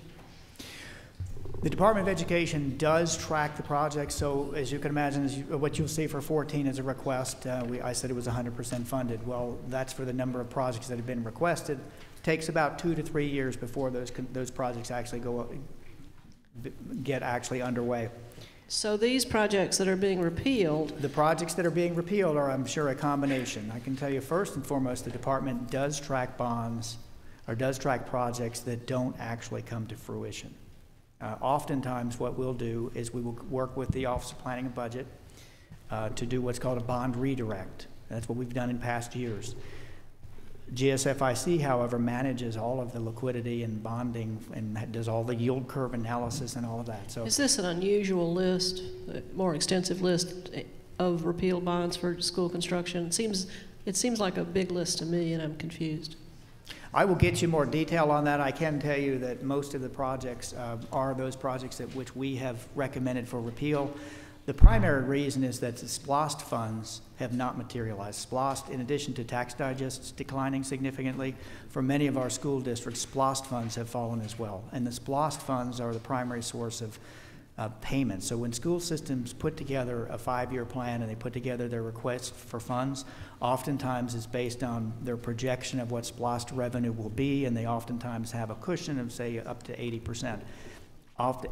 The Department of Education does track the project, so as you can imagine, what you'll see for 14 is a request. I said it was 100% funded. Well, that's for the number of projects that have been requested. It takes about 2 to 3 years before those projects actually get actually underway. So these projects that are being repealed... The projects that are being repealed are, I'm sure, a combination. I can tell you first and foremost, the department does track bonds, or does track projects that don't actually come to fruition. Oftentimes what we'll do is we will work with the Office of Planning and Budget to do what's called a bond redirect. That's what we've done in past years. GSFIC, however, manages all of the liquidity and bonding and does all the yield curve analysis and all of that. So, is this an unusual list, a more extensive list of repealed bonds for school construction? It seems like a big list to me, and I'm confused. I will get you more detail on that. I can tell you that most of the projects are those projects which we have recommended for repeal. The primary reason is that the SPLOST funds have not materialized. SPLOST, in addition to tax digests declining significantly, for many of our school districts, SPLOST funds have fallen as well. And the SPLOST funds are the primary source of payments. So when school systems put together a 5-year plan and they put together their request for funds, oftentimes it's based on their projection of what SPLOST revenue will be, and they oftentimes have a cushion of, say, up to 80%.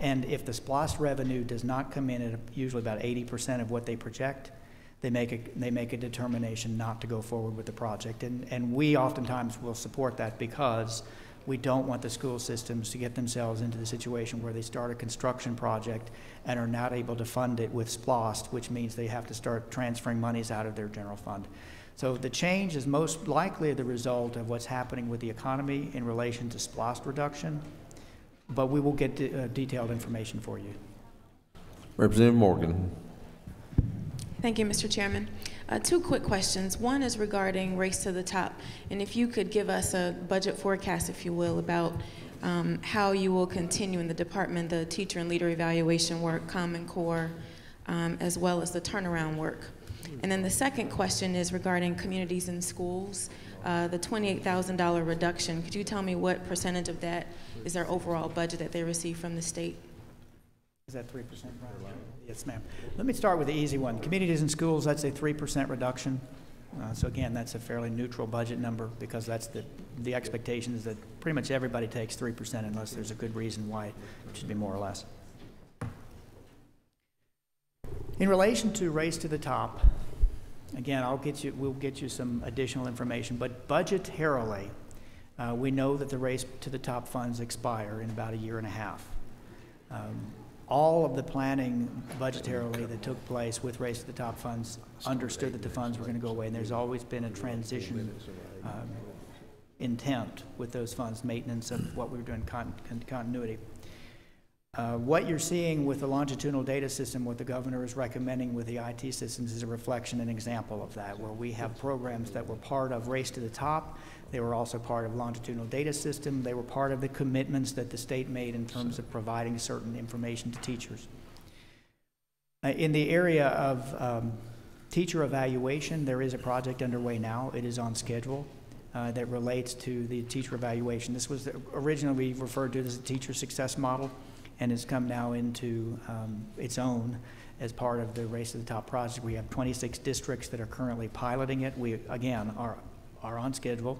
And if the SPLOST revenue does not come in at usually about 80% of what they project, they make a determination not to go forward with the project. And we oftentimes will support that because we don't want the school systems to get themselves into the situation where they start a construction project and are not able to fund it with SPLOST, which means they have to start transferring monies out of their general fund. So the change is most likely the result of what's happening with the economy in relation to SPLOST reduction, but we will get detailed information for you. Representative Morgan. Thank you, Mr. Chairman. 2 quick questions. One is regarding Race to the Top, and if you could give us a budget forecast, if you will, about how you will continue in the department the teacher and leader evaluation work, Common Core, as well as the turnaround work. And then the second question is regarding communities and schools. The $28,000 reduction, could you tell me what percentage of that is their overall budget that they receive from the state? Is that 3%? Right? Yes, ma'am. Let me start with the easy one. Communities and schools, that's a 3% reduction. So again, that's a fairly neutral budget number because that's the expectation is that pretty much everybody takes 3% unless there's a good reason why it should be more or less. In relation to Race to the Top, again, we'll get you some additional information, but budgetarily, we know that the Race to the Top funds expire in about 1.5 years. All of the planning budgetarily that took place with Race to the Top funds understood that the funds were going to go away, and there's always been a transition intent with those funds, maintenance of what we were doing, continuity. What you're seeing with the longitudinal data system, what the governor is recommending with the IT systems is a reflection and example of that, where we have programs that were part of Race to the Top. They were also part of longitudinal data system. They were part of the commitments that the state made in terms of providing certain information to teachers. In the area of teacher evaluation, there is a project underway now. It is on schedule that relates to the teacher evaluation. This was originally referred to as the teacher success model, and has come now into its own as part of the Race to the Top project. We have 26 districts that are currently piloting it. We, again, are on schedule.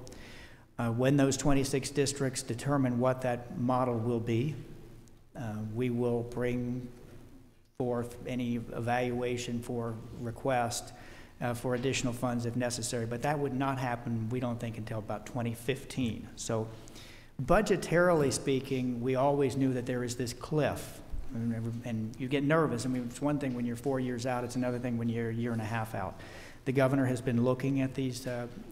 When those 26 districts determine what that model will be, we will bring forth any evaluation for request for additional funds if necessary. But that would not happen, we don't think, until about 2015. So budgetarily speaking, we always knew that there is this cliff, and you get nervous. I mean, it's one thing when you're 4 years out, it's another thing when you're 1.5 years out. The governor has been looking at these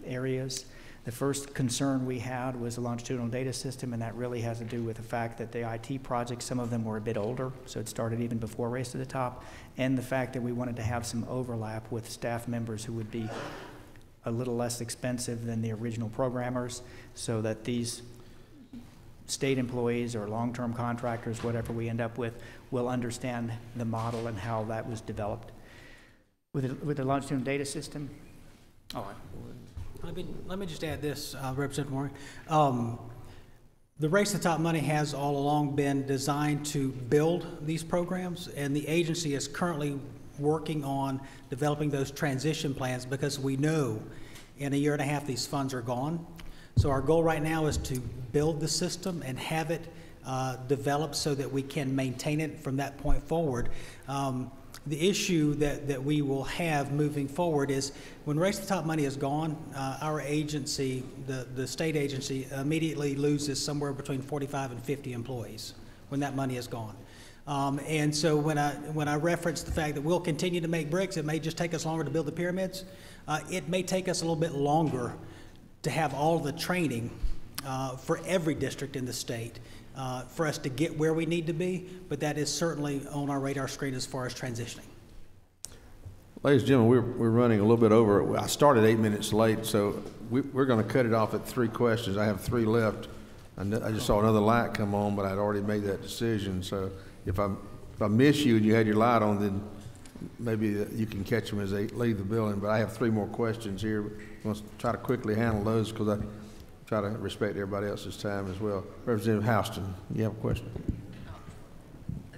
areas. The first concern we had was the longitudinal data system, and that really has to do with the fact that the IT projects, some of them were a bit older, so it started even before Race to the Top, and the fact that we wanted to have some overlap with staff members who would be a little less expensive than the original programmers, so that these state employees or long-term contractors, whatever we end up with, will understand the model and how that was developed. With the longitudinal data system, let me just add this, Representative Warren. The Race to the Top money has all along been designed to build these programs, and the agency is currently working on developing those transition plans because we know in 1.5 years these funds are gone. So our goal right now is to build the system and have it developed so that we can maintain it from that point forward. The issue that we will have moving forward is when Race to the Top money is gone, our agency, the state agency, immediately loses somewhere between 45 and 50 employees when that money is gone. And so when I reference the fact that we'll continue to make bricks, it may just take us longer to build the pyramids. It may take us a little bit longer to have all the training for every district in the state for us to get where we need to be, but that is certainly on our radar screen as far as transitioning. Ladies and gentlemen, we're running a little bit over. I started 8 minutes late, so we're going to cut it off at 3 questions. I have 3 left. I just saw another light come on, but I'd already made that decision. So if I miss you and you had your light on, then maybe you can catch them as they leave the building, but I have 3 more questions here. I want to try to quickly handle those because I try to respect everybody else's time as well. Representative Houston, you have a question?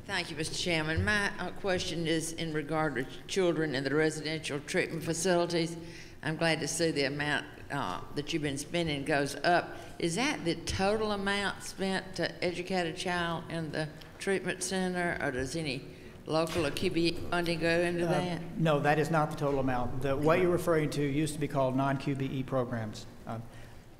Thank you, Mr. Chairman. My question is in regard to children in the residential treatment facilities. I'm glad to see the amount that you've been spending goes up. Is that the total amount spent to educate a child in the treatment center, or does any local or QBE funding go into that? No, that is not the total amount. What you're referring to used to be called non-QBE programs.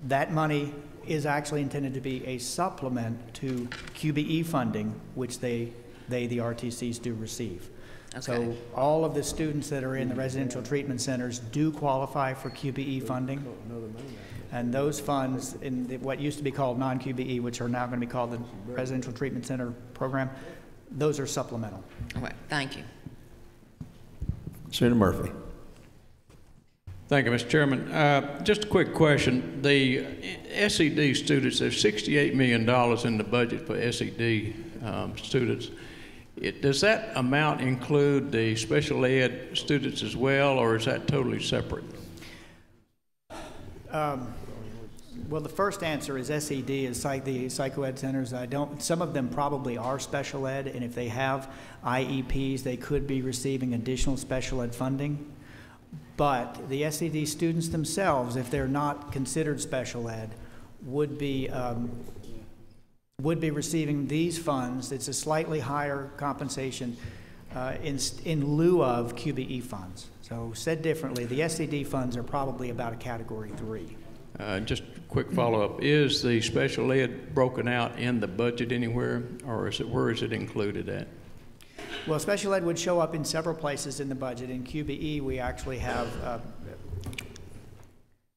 That money is actually intended to be a supplement to QBE funding, which the RTCs do receive. Okay. So all of the students that are in the residential treatment centers do qualify for QBE funding. And those funds in what used to be called non-QBE, which are now going to be called the Residential Treatment Center Program, those are supplemental. All right, thank you. Senator Murphy. Thank you, Mr. Chairman. Just a quick question. The SED students, there's $68 million in the budget for SED students. Does that amount include the special ed students as well, or is that totally separate? Well, the first answer is SED is the psycho-ed centers. Some of them probably are special ed, and if they have IEPs, they could be receiving additional special ed funding. But the SED students themselves, if they're not considered special ed, would be receiving these funds. It's a slightly higher compensation in lieu of QBE funds. So said differently, the SED funds are probably about a category 3. Just a quick follow-up. Is the special ed broken out in the budget anywhere, or where is it included at? Well, special ed would show up in several places in the budget. In QBE, we actually have,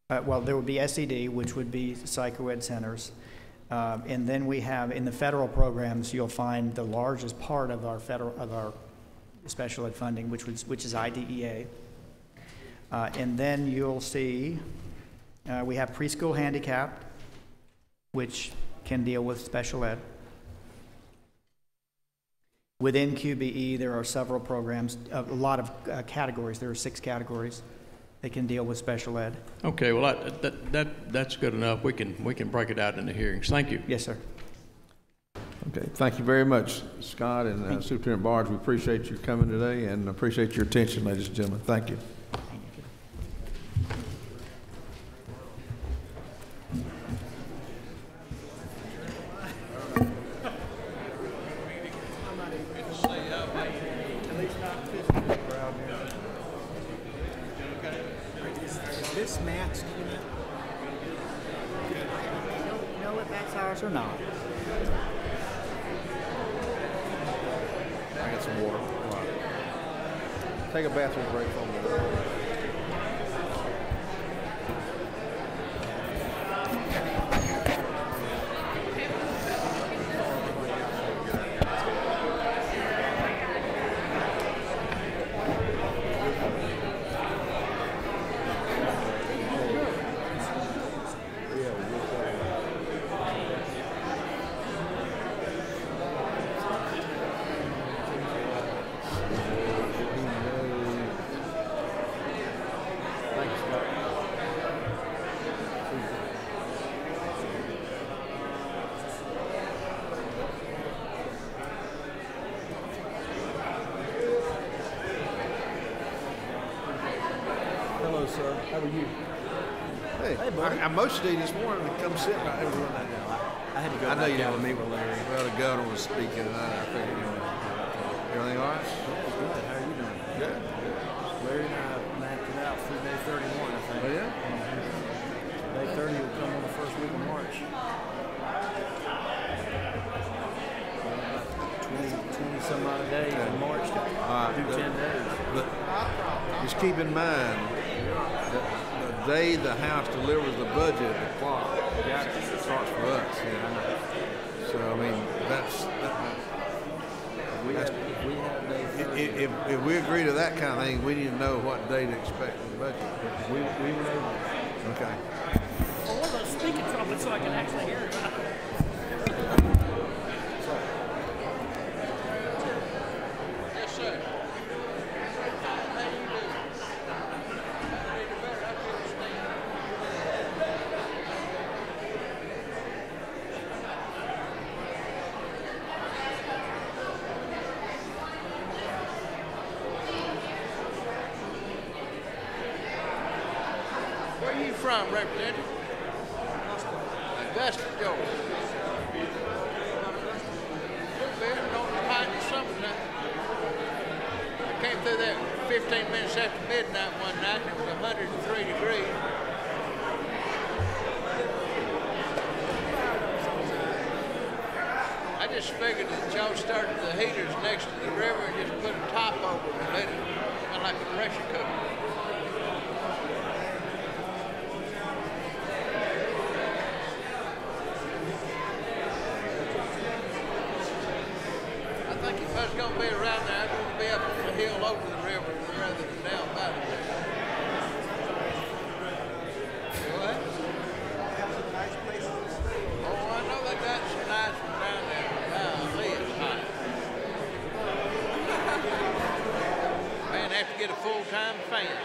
well, there would be SED, which would be psycho-ed centers. And then we have, in the federal programs, you'll find the largest part of our special ed funding, which is IDEA. And then you'll see we have preschool handicapped, which can deal with special ed. Within QBE, there are several programs, a lot of categories. There are 6 categories that can deal with special ed. Okay, well, that's good enough. We can break it out in the hearings. Thank you. Yes, sir. Okay, thank you very much, Scott and Superintendent Barge. We appreciate you coming today and appreciate your attention, ladies and gentlemen. Thank you. This match, do you know if that's ours or not? I got some water. Take a bathroom break for me. Hello, sir. How are you? Hey, buddy. I motioned you this morning to come sit right here. I had to go. I know you didn't meet with Larry. Well, the governor was speaking, and I figured, everything all right? It's good. How are you doing? Good. Larry and I mapped it out through day 31, I think. Oh, yeah? Day 30 will come on the first week of March. 20 some odd days in March to do 10 days. But just keep in mind that the day the House delivers the budget, the clock starts for us. So, I mean, if we agree to that kind of thing, we need to know what day to expect the budget. We know. Okay. Well, what about speaking trumpet so I can actually hear it? Yes, sir. from, Representative? Augusta, Georgia. I came through there 15 minutes after midnight one night, and it was 103 degrees. I just figured that y'all started the heaters next to the river and just put a top over it and let it run like a pressure cooker. I think if I was going to be around there, I'd want to be up on the hill over the river rather than down by the river. What? Oh, I know they got some nice ones down there. Golly, it's hot. Man, have to get a full-time fan.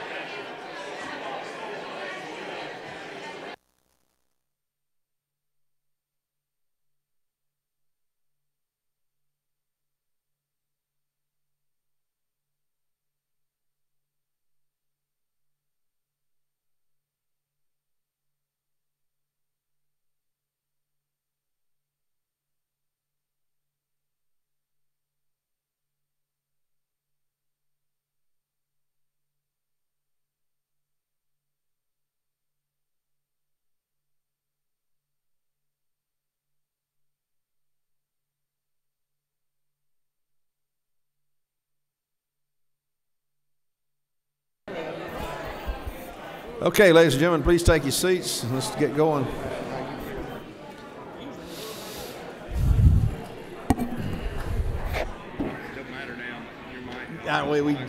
Okay, ladies and gentlemen, please take your seats and let's get going.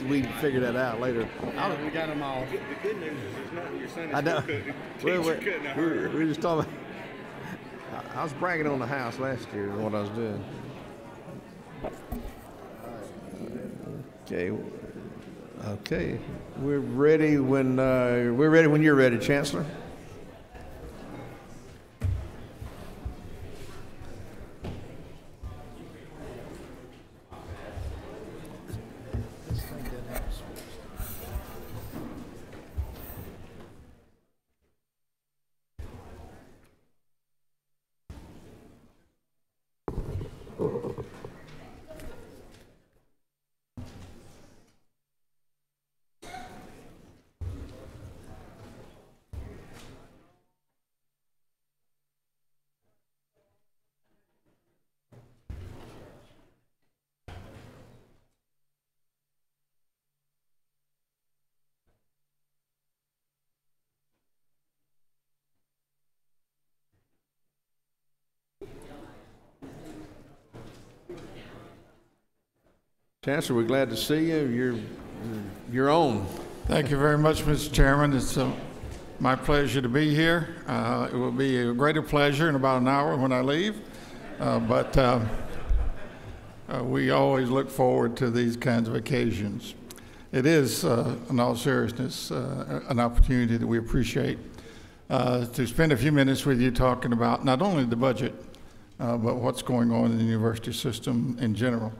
We figured that out later. We got them all. The good news is there's nothing your son is I know. couldn't have heard. We were just talking about, I was bragging on the house last year and what I was doing. Okay. We're ready when you're ready, Chancellor. Chancellor, we're glad to see you. You're on. Thank you very much, Mr. Chairman. It's my pleasure to be here. It will be a greater pleasure in about an hour when I leave, but we always look forward to these kinds of occasions. It is, in all seriousness, an opportunity that we appreciate to spend a few minutes with you talking about not only the budget, but what's going on in the university system in general.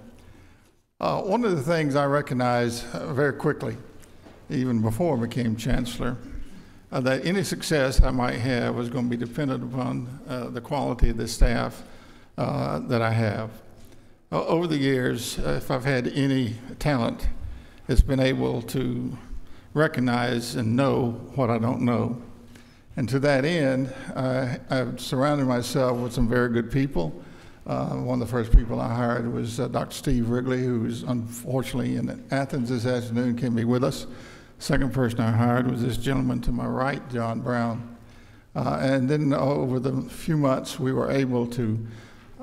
One of the things I recognized very quickly, even before I became chancellor, that any success I might have was going to be dependent upon the quality of the staff that I have. Over the years, if I've had any talent, it's been able to recognize and know what I don't know. And to that end, I've surrounded myself with some very good people. One of the first people I hired was Dr. Steve Wrigley, who's unfortunately in Athens this afternoon, can't be with us. Second person I hired was this gentleman to my right, John Brown. And then over the few months, we were able to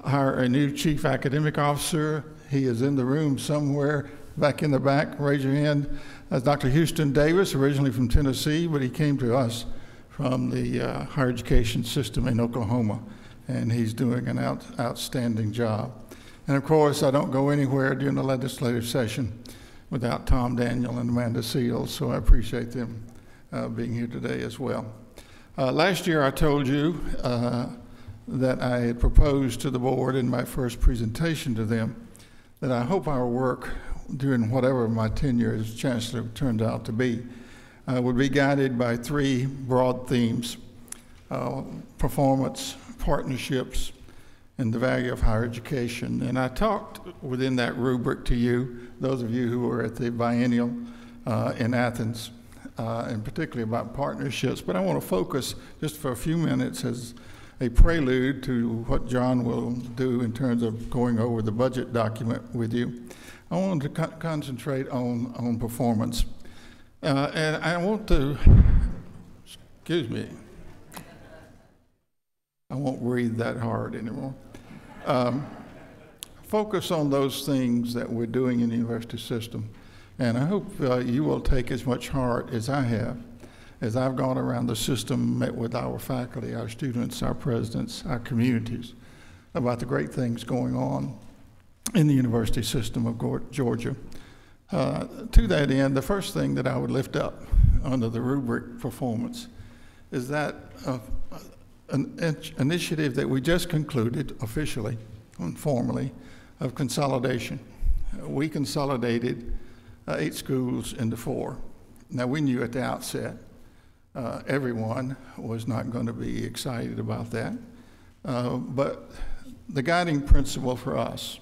hire a new chief academic officer. He is in the room somewhere back in the back. Raise your hand. That's Dr. Houston Davis, originally from Tennessee, but he came to us from the higher education system in Oklahoma. And he's doing an outstanding job. And of course, I don't go anywhere during the legislative session without Tom Daniel and Amanda Seals, so I appreciate them being here today as well. Last year, I told you that I had proposed to the board in my first presentation to them that I hope our work during whatever my tenure as chancellor turned out to be would be guided by three broad themes: performance, partnerships, and the value of higher education. And I talked within that rubric to you, those of you who were at the biennial in Athens, and particularly about partnerships. But I want to focus just for a few minutes as a prelude to what John will do in terms of going over the budget document with you. I want to concentrate on performance. And I want to, excuse me, I won't breathe that hard anymore. Focus on those things that we're doing in the university system. And I hope you will take as much heart as I have, as I've gone around the system, met with our faculty, our students, our presidents, our communities, about the great things going on in the university system of Georgia. To that end, the first thing that I would lift up under the rubric performance is that an initiative that we just concluded officially and formally of consolidation. We consolidated 8 schools into 4. Now, we knew at the outset everyone was not going to be excited about that, but the guiding principle for us,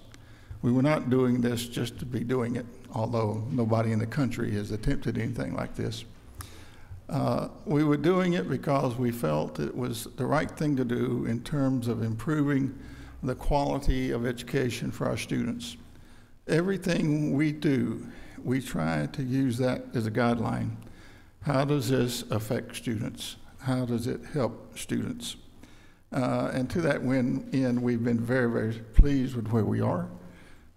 we were not doing this just to be doing it, although nobody in the country has attempted anything like this. We were doing it because we felt it was the right thing to do in terms of improving the quality of education for our students. Everything we do, we try to use that as a guideline. How does this affect students? How does it help students? And to that end, we've been very, very pleased with where we are.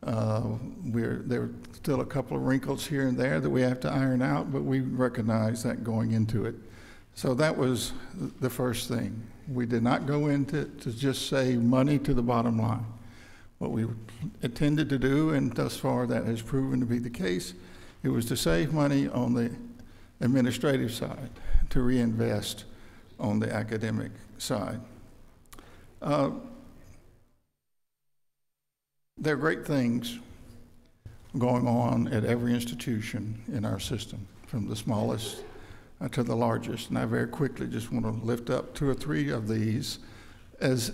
There are still a couple of wrinkles here and there that we have to iron out, but we recognize that going into it. So that was the first thing. We did not go into it to just save money to the bottom line. What we intended to do, and thus far that has proven to be the case, it was to save money on the administrative side, to reinvest on the academic side. There are great things going on at every institution in our system, from the smallest to the largest. And I very quickly just want to lift up 2 or 3 of these as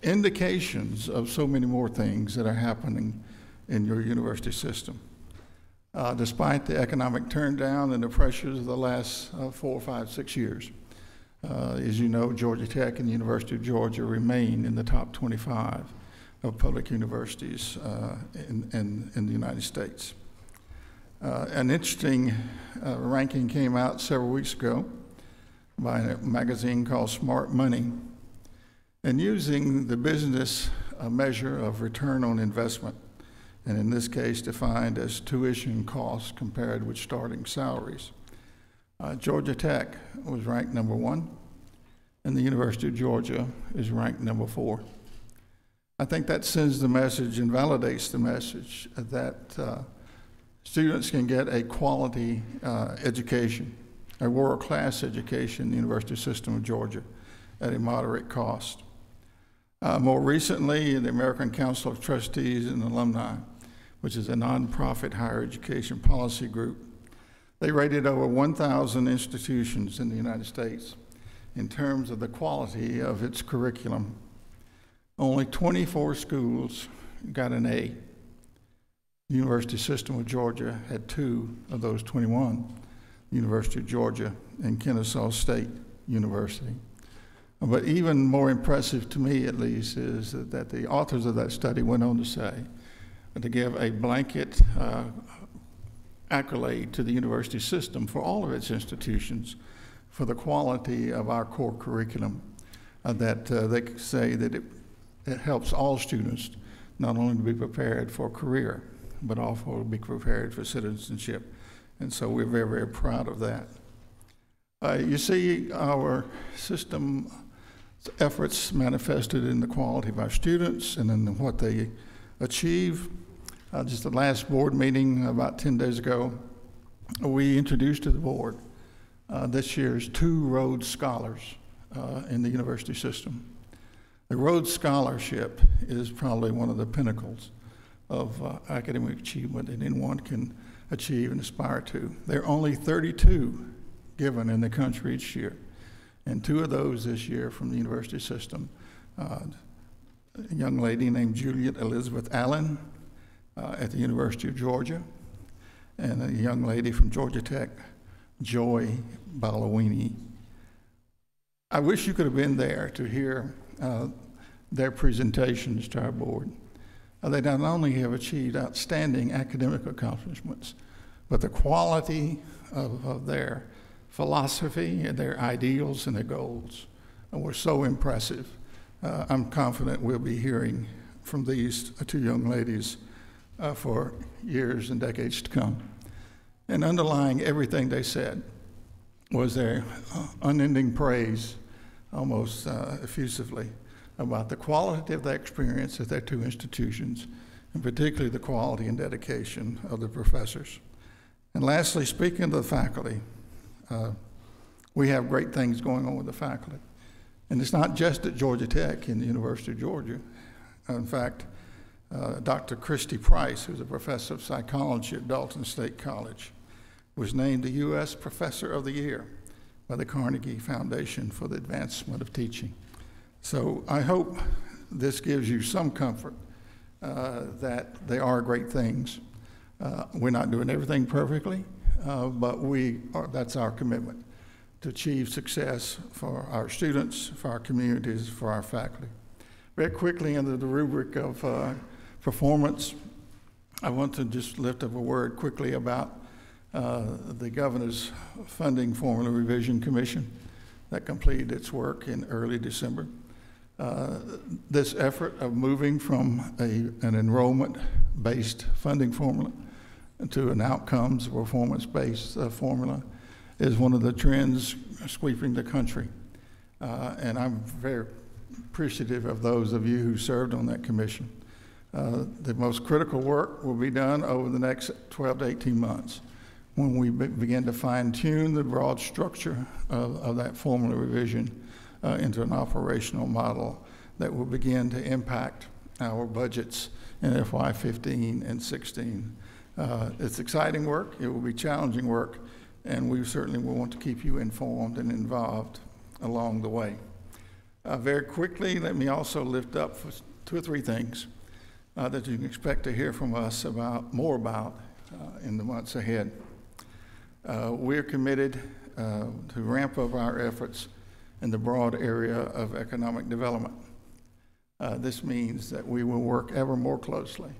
indications of so many more things that are happening in your university system. Despite the economic turndown and the pressures of the last 4, 5, 6 years, as you know, Georgia Tech and the University of Georgia remain in the top 25 of public universities in the United States. An interesting ranking came out several weeks ago by a magazine called Smart Money, and using the business measure of return on investment, and in this case defined as tuition costs compared with starting salaries. Georgia Tech was ranked number 1, and the University of Georgia is ranked number 4. I think that sends the message and validates the message that students can get a quality education, a world-class education in the university system of Georgia at a moderate cost. More recently, the American Council of Trustees and Alumni, which is a nonprofit higher education policy group, they rated over 1,000 institutions in the United States in terms of the quality of its curriculum. Only 24 schools got an A. The University System of Georgia had 2 of those 21, University of Georgia and Kennesaw State University. But even more impressive to me, at least, is that the authors of that study went on to say, to give a blanket accolade to the university system for all of its institutions for the quality of our core curriculum, that they say that it helps all students not only to be prepared for a career, but also to be prepared for citizenship. And so we're very, very proud of that. You see our system efforts manifested in the quality of our students and in what they achieve. Just the last board meeting about 10 days ago, we introduced to the board this year's 2 Rhodes Scholars in the university system. The Rhodes Scholarship is probably one of the pinnacles of academic achievement that anyone can achieve and aspire to. There are only 32 given in the country each year. And 2 of those this year from the university system. A young lady named Juliet Elizabeth Allen at the University of Georgia, and a young lady from Georgia Tech, Joy Balawini. I wish you could have been there to hear their presentations to our board. They not only have achieved outstanding academic accomplishments, but the quality of their philosophy and their ideals and their goals were so impressive. I'm confident we'll be hearing from these 2 young ladies for years and decades to come. And underlying everything they said was their unending praise, almost effusively, about the quality of their experience at their 2 institutions, and particularly the quality and dedication of the professors. And lastly, speaking of the faculty, we have great things going on with the faculty. And it's not just at Georgia Tech and the University of Georgia. In fact, Dr. Christy Price, who's a professor of psychology at Dalton State College, was named the U.S. Professor of the Year by the Carnegie Foundation for the Advancement of Teaching. So I hope this gives you some comfort that they are great things. We're not doing everything perfectly, but that's our commitment, to achieve success for our students, for our communities, for our faculty. Very quickly, under the rubric of performance, I want to just lift up a word quickly about the Governor's Funding Formula Revision Commission that completed its work in early December. This effort of moving from an enrollment-based funding formula to an outcomes performance-based formula is one of the trends sweeping the country. And I'm very appreciative of those of you who served on that commission. The most critical work will be done over the next 12 to 18 months when we begin to fine-tune the broad structure of that formula revision into an operational model that will begin to impact our budgets in FY15 and 16. It's exciting work, it will be challenging work, and we certainly will want to keep you informed and involved along the way. Very quickly, let me also lift up 2 or 3 things that you can expect to hear from us more about in the months ahead. We're committed to ramp up our efforts in the broad area of economic development. This means that we will work ever more closely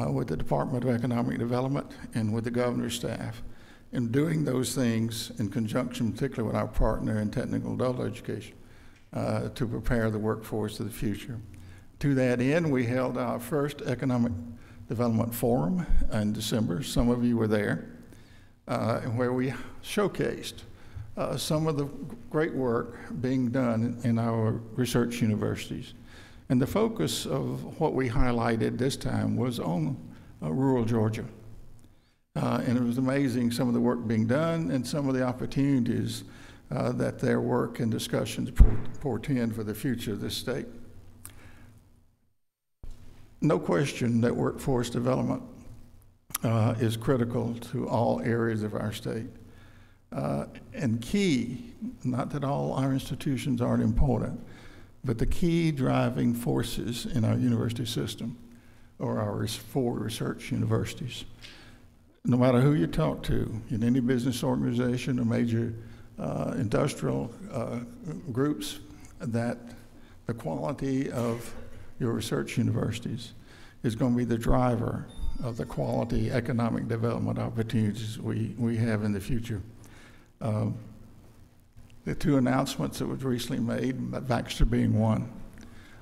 with the Department of Economic Development and with the governor's staff in doing those things in conjunction, particularly with our partner in technical adult education, to prepare the workforce of the future. To that end, we held our first Economic Development Forum in December. Some of you were there, where we showcased some of the great work being done in our research universities. And the focus of what we highlighted this time was on rural Georgia. And it was amazing, some of the work being done and some of the opportunities that their work and discussions portend for the future of this state. No question that workforce development is critical to all areas of our state. And key, not that all our institutions aren't important, but the key driving forces in our university system are our 4 research universities. No matter who you talk to, in any business organization or major industrial groups, that the quality of your research universities is going to be the driver of the quality economic development opportunities we have in the future. The 2 announcements that was recently made, Baxter being one,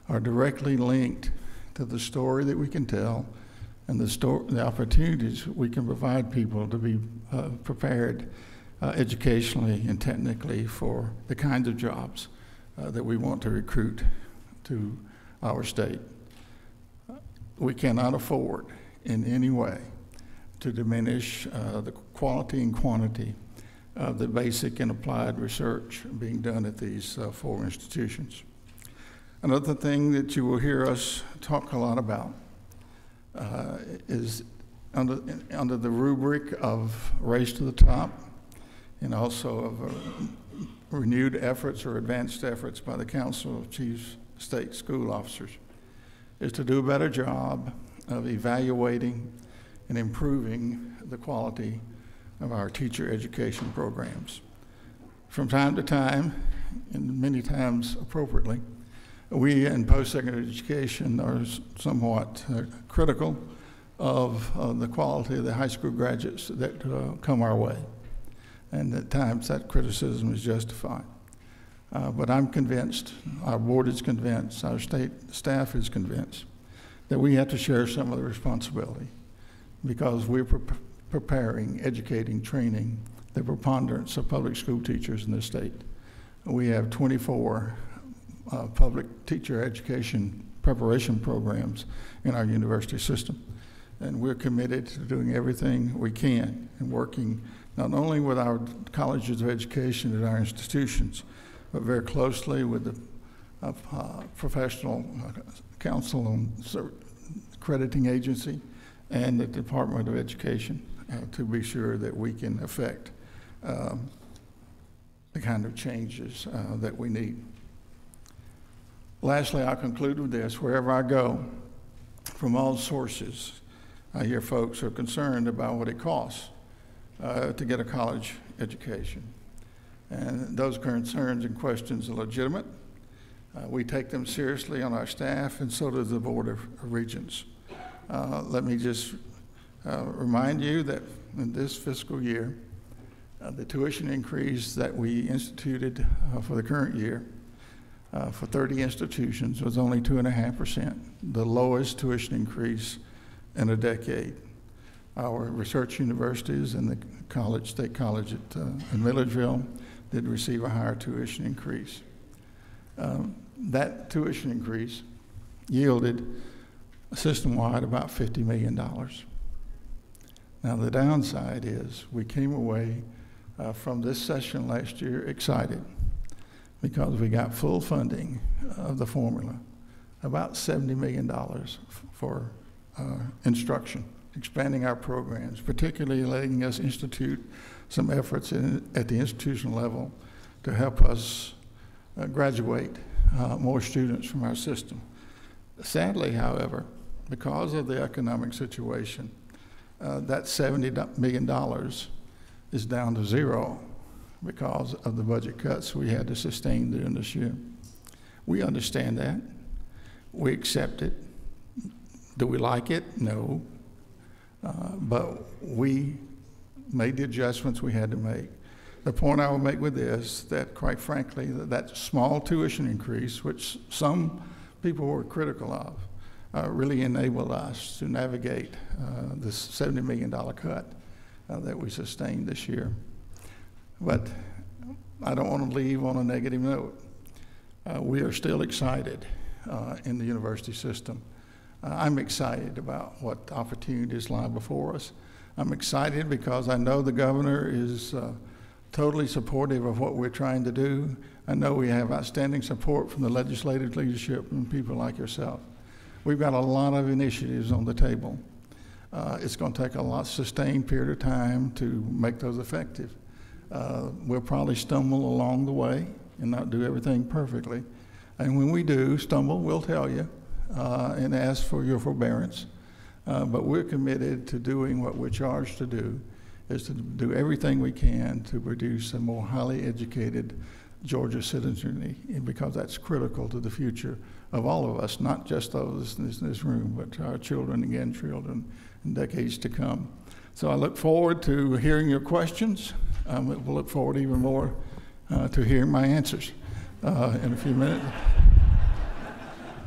are directly linked to the story that we can tell and the opportunities we can provide people to be prepared educationally and technically for the kinds of jobs that we want to recruit to our state. We cannot afford in any way to diminish the quality and quantity of the basic and applied research being done at these 4 institutions. Another thing that you will hear us talk a lot about is under the rubric of race to the top and also of renewed efforts or advanced efforts by the Council of Chiefs State School Officers, is to do a better job of evaluating and improving the quality of our teacher education programs. From time to time, and many times appropriately, we in post-secondary education are somewhat critical of the quality of the high school graduates that come our way. And at times that criticism is justified. But I'm convinced, our board is convinced, our state staff is convinced that we have to share some of the responsibility because we're preparing, educating, training the preponderance of public school teachers in the state. We have 24 public teacher education preparation programs in our university system. And we're committed to doing everything we can and working not only with our colleges of education at our institutions, but very closely with the professional council and accrediting agency and the Department of Education to be sure that we can affect the kind of changes that we need. Lastly, I'll conclude with this. Wherever I go, from all sources, I hear folks are concerned about what it costs to get a college education. And those concerns and questions are legitimate. We take them seriously on our staff, and so does the Board of Regents. Let me just remind you that in this fiscal year, the tuition increase that we instituted for the current year for 30 institutions was only 2.5%, the lowest tuition increase in a decade. Our research universities and the college, State College in Milledgeville did receive a higher tuition increase. That tuition increase yielded system-wide about $50 million. Now the downside is we came away from this session last year excited because we got full funding of the formula, about $70 million for instruction, expanding our programs, particularly letting us institute some efforts at the institutional level to help us graduate more students from our system. Sadly, however, because of the economic situation, that $70 million is down to zero because of the budget cuts we had to sustain during this year. We understand that. We accept it. Do we like it? No. But we made the adjustments we had to make. The point I will make with this, that quite frankly, that small tuition increase, which some people were critical of, really enabled us to navigate this $70 million cut that we sustained this year. But I don't want to leave on a negative note. We are still excited in the university system. I'm excited about what opportunities lie before us. I'm excited because I know the governor is totally supportive of what we're trying to do. I know we have outstanding support from the legislative leadership and people like yourself. We've got a lot of initiatives on the table. It's going to take a lot sustained period of time to make those effective. We'll probably stumble along the way and not do everything perfectly. And when we do stumble, we'll tell you and ask for your forbearance. But we're committed to doing what we're charged to do, is to do everything we can to produce a more highly educated Georgia citizenry, because that's critical to the future of all of us, not just those in this room, but to our children and grandchildren in decades to come. So I look forward to hearing your questions. We'll look forward even more to hearing my answers in a few minutes.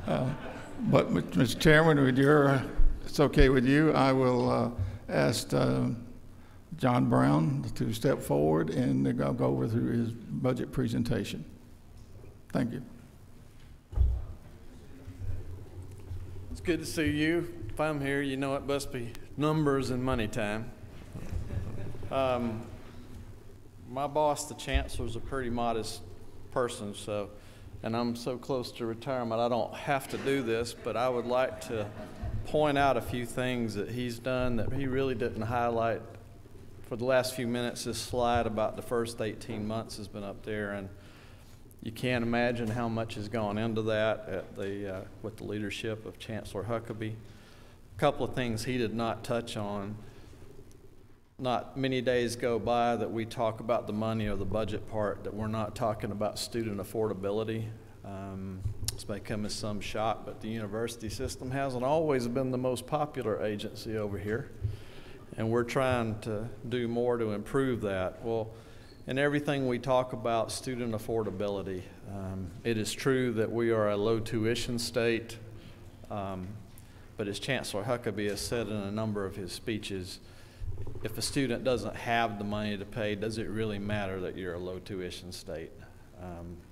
But Mr. Chairman, with your, it's okay with you, I will ask John Brown to step forward and go over through his budget presentation. Thank you. It's good to see you. If I'm here, you know it must be numbers and money time. My boss, the chancellor, is a pretty modest person, and I'm so close to retirement I don't have to do this, but I would like to point out a few things that he's done that he really didn't highlight for the last few minutes, this slide about the first 18 months has been up there, and you can't imagine how much has gone into that at the, with the leadership of Chancellor Huckabee. A couple of things he did not touch on. Not many days go by that we talk about the money or the budget part that we're not talking about student affordability. This may come as some shock, but the university system hasn't always been the most popular agency over here, and we're trying to do more to improve that. Well, in everything we talk about student affordability, it is true that we are a low tuition state, but as Chancellor Huckabee has said in a number of his speeches, if a student doesn't have the money to pay, does it really matter that you're a low tuition state?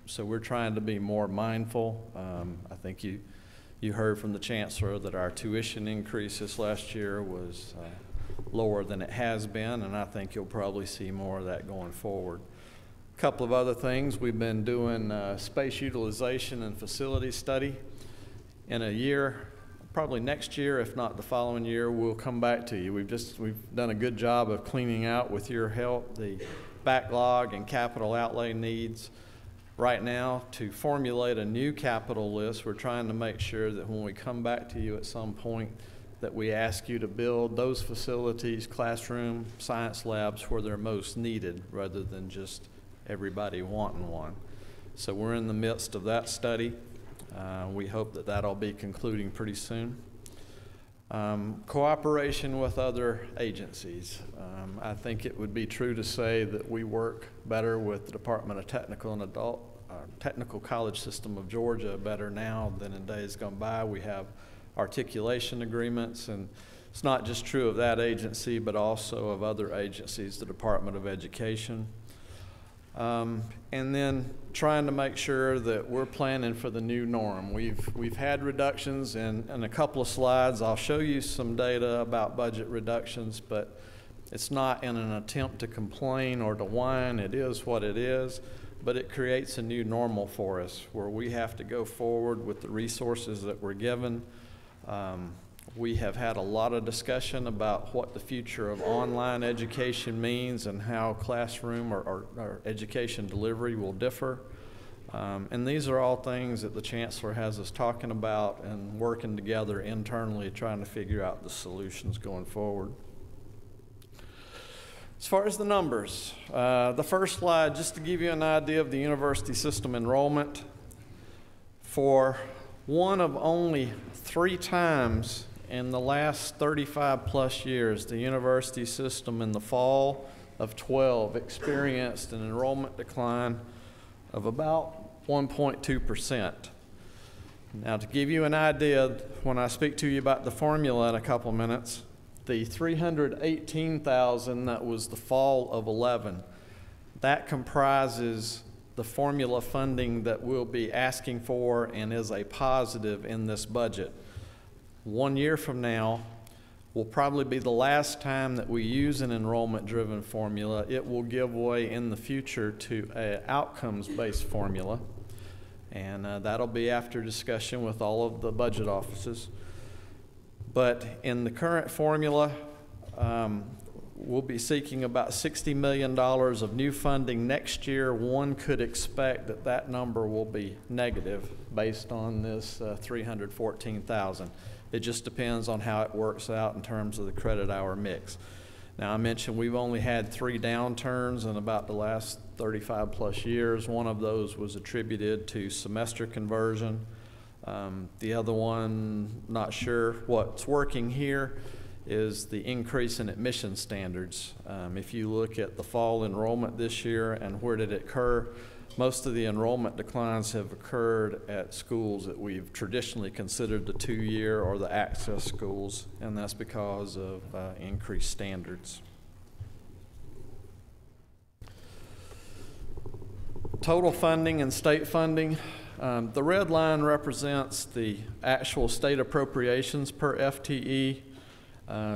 So we're trying to be more mindful. I think you heard from the Chancellor that our tuition increase this last year was lower than it has been, and I think you'll probably see more of that going forward. A couple of other things. We've been doing space utilization and facility study. In a year, probably next year, if not the following year, we'll come back to you. We've done a good job of cleaning out, with your help, the backlog and capital outlay needs. Right now, to formulate a new capital list, we're trying to make sure that when we come back to you at some point, that we ask you to build those facilities, classroom, science labs, where they're most needed, rather than just everybody wanting one. So we're in the midst of that study. We hope that that'll be concluding pretty soon. Cooperation with other agencies. I think it would be true to say that we work better with the Department of Technical and Technical College System of Georgia better now than in days gone by. We have articulation agreements, and it's not just true of that agency, but also of other agencies, the Department of Education. And then trying to make sure that we're planning for the new norm. We've had reductions in a couple of slides. I'll show you some data about budget reductions, but it's not in an attempt to complain or to whine. It is what it is, but it creates a new normal for us where we have to go forward with the resources that we're given. We have had a lot of discussion about what the future of online education means and how classroom or education delivery will differ. And these are all things that the Chancellor has us talking about and working together internally, trying to figure out the solutions going forward. As far as the numbers, the first slide, just to give you an idea of the university system enrollment, for one of only 3 times in the last 35 plus years, the university system in the fall of 12 experienced an enrollment decline of about 1.2%. Now, to give you an idea, when I speak to you about the formula in a couple minutes, the 318,000 that was the fall of 11, that comprises the formula funding that we'll be asking for and is a positive in this budget. 1 year from now will probably be the last time that we use an enrollment-driven formula. It will give way in the future to an outcomes-based formula, and that'll be after discussion with all of the budget offices. But in the current formula, we'll be seeking about $60 million of new funding next year. One could expect that that number will be negative based on this 314,000. It just depends on how it works out in terms of the credit hour mix. Now, I mentioned we've only had 3 downturns in about the last 35 plus years. One of those was attributed to semester conversion. The other one, not sure what's working here, is the increase in admission standards. If you look at the fall enrollment this year and where did it occur, most of the enrollment declines have occurred at schools that we've traditionally considered the 2-year or the access schools, and that's because of increased standards. Total funding and state funding. The red line represents the actual state appropriations per FTE.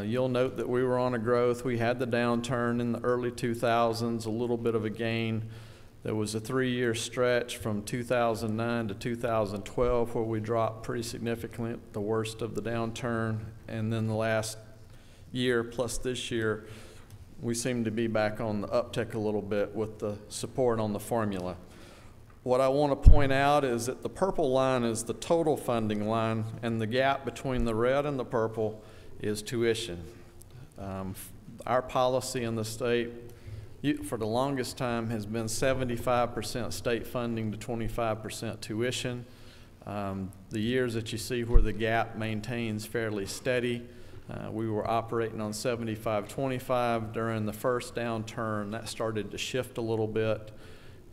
You'll note that we were on a growth. We had the downturn in the early 2000s, a little bit of a gain. There was a 3-year stretch from 2009 to 2012 where we dropped pretty significantly, the worst of the downturn. And then the last year plus this year, we seem to be back on the uptick a little bit with the support on the formula. What I want to point out is that the purple line is the total funding line, and the gap between the red and the purple is tuition. Our policy in the state for the longest time has been 75% state funding to 25% tuition. The years that you see where the gap maintains fairly steady, we were operating on 75-25. During the first downturn, that started to shift a little bit.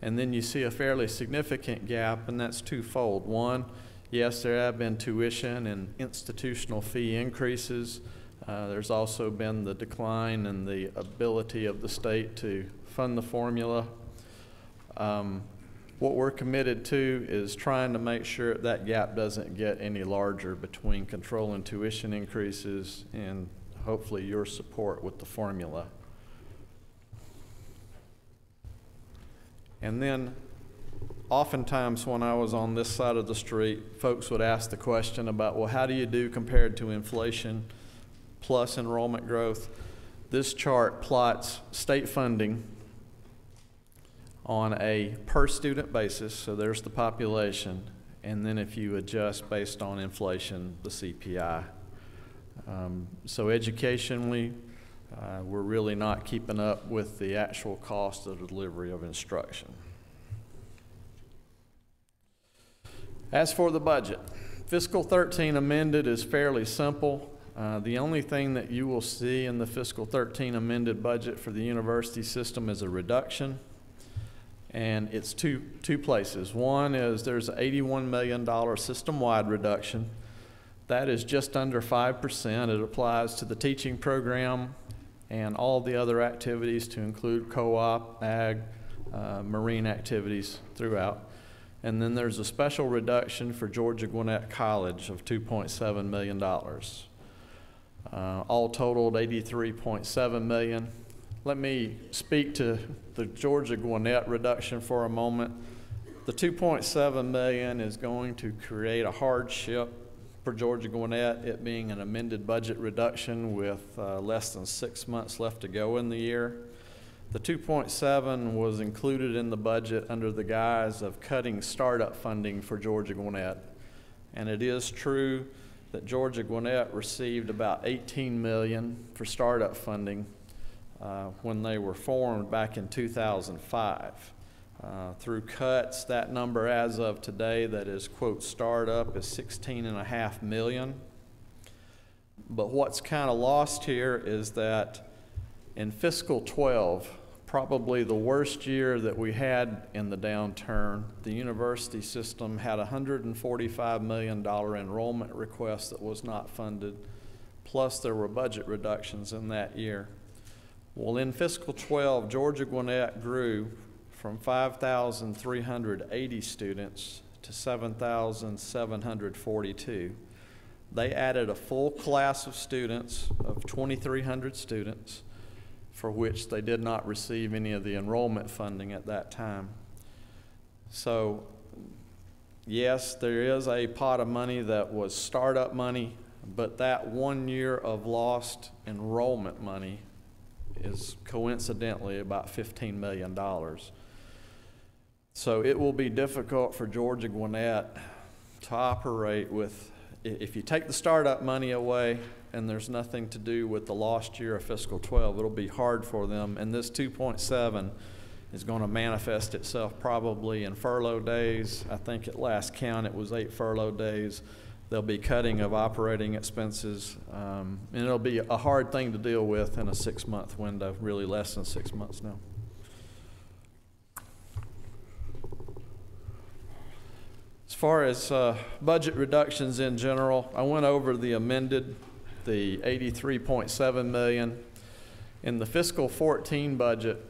And then you see a fairly significant gap, and that's twofold. One, yes, there have been tuition and institutional fee increases. There's also been the decline in the ability of the state to fund the formula. What we're committed to is trying to make sure that gap doesn't get any larger between controlling tuition increases and hopefully your support with the formula. And then oftentimes when I was on this side of the street, folks would ask the question about, well, how do you do compared to inflation plus enrollment growth? This chart plots state funding on a per student basis, so there's the population, and then if you adjust based on inflation, the CPI. So educationally, we're really not keeping up with the actual cost of the delivery of instruction. As for the budget, fiscal 13 amended is fairly simple. The only thing that you will see in the fiscal 13 amended budget for the university system is a reduction, and it's two places. One is there's an $81 million system-wide reduction. That is just under 5%. It applies to the teaching program and all the other activities to include co-op, ag, marine activities throughout. And then there's a special reduction for Georgia Gwinnett College of $2.7 million. All totaled $83.7 million. Let me speak to the Georgia Gwinnett reduction for a moment. The $2.7 million is going to create a hardship for Georgia Gwinnett, it being an amended budget reduction with less than 6 months left to go in the year. The 2.7 was included in the budget under the guise of cutting startup funding for Georgia Gwinnett. And it is true that Georgia Gwinnett received about $18 million for startup funding when they were formed back in 2005. Through cuts, that number as of today that is, quote, startup is $16.5 million. But what's kind of lost here is that in fiscal 12, probably the worst year that we had in the downturn, the university system had a $145 million enrollment request that was not funded, plus there were budget reductions in that year. Well, in fiscal 12, Georgia Gwinnett grew from 5,380 students to 7,742. They added a full class of students of 2,300 students, for which they did not receive any of the enrollment funding at that time. So, yes, there is a pot of money that was startup money, but that 1 year of lost enrollment money is coincidentally about $15 million. So it will be difficult for Georgia Gwinnett to operate with, if you take the startup money away and there's nothing to do with the lost year of fiscal 12, it'll be hard for them. And this 2.7 is going to manifest itself probably in furlough days. I think at last count it was 8 furlough days. There'll be cutting of operating expenses, and it'll be a hard thing to deal with in a 6-month window, really less than 6 months now. As far as budget reductions in general, I went over the amended, the $83.7 million. In the fiscal 14 budget,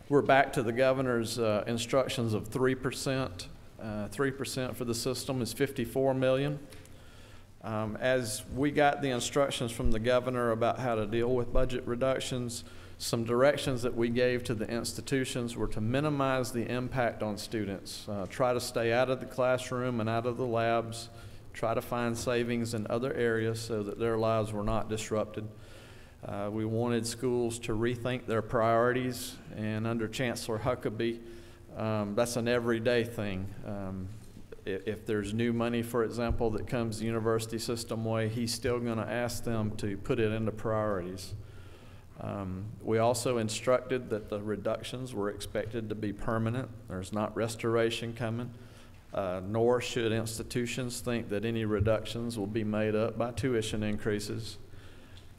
we're back to the governor's instructions of 3%. 3% for the system is $54 million. As we got the instructions from the governor about how to deal with budget reductions, some directions that we gave to the institutions were to minimize the impact on students, try to stay out of the classroom and out of the labs, try to find savings in other areas so that their lives were not disrupted. We wanted schools to rethink their priorities, and under Chancellor Huckabee, that's an everyday thing. If there's new money, for example, that comes the university system way, he's still going to ask them to put it into priorities. We also instructed that the reductions were expected to be permanent. There's not restoration coming, nor should institutions think that any reductions will be made up by tuition increases.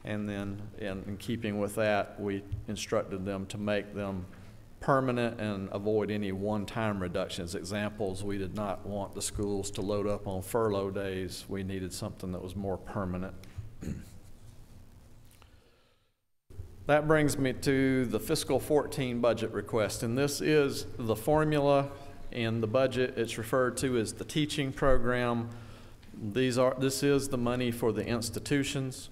And then in keeping with that, we instructed them to make them permanent and avoid any one-time reductions. Examples, we did not want the schools to load up on furlough days. We needed something that was more permanent. That brings me to the fiscal 14 budget request, and this is the formula in the budget. It's referred to as the teaching program. This is the money for the institutions.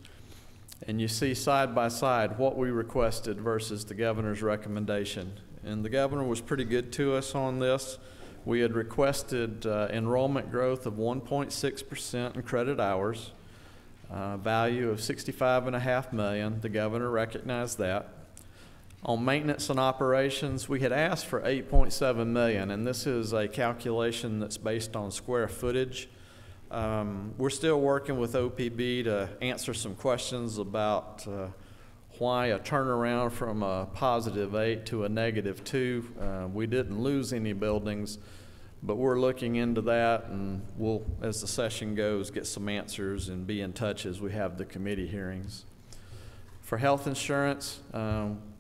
And you see side by side what we requested versus the governor's recommendation. And the governor was pretty good to us on this. We had requested enrollment growth of 1.6% in credit hours, value of $65.5 million. The governor recognized that. On maintenance and operations, we had asked for $8.7 million, and this is a calculation that's based on square footage. We're still working with OPB to answer some questions about why a turnaround from a +8 to a -2. We didn't lose any buildings, but we're looking into that, and we'll, as the session goes, get some answers and be in touch as we have the committee hearings. For health insurance,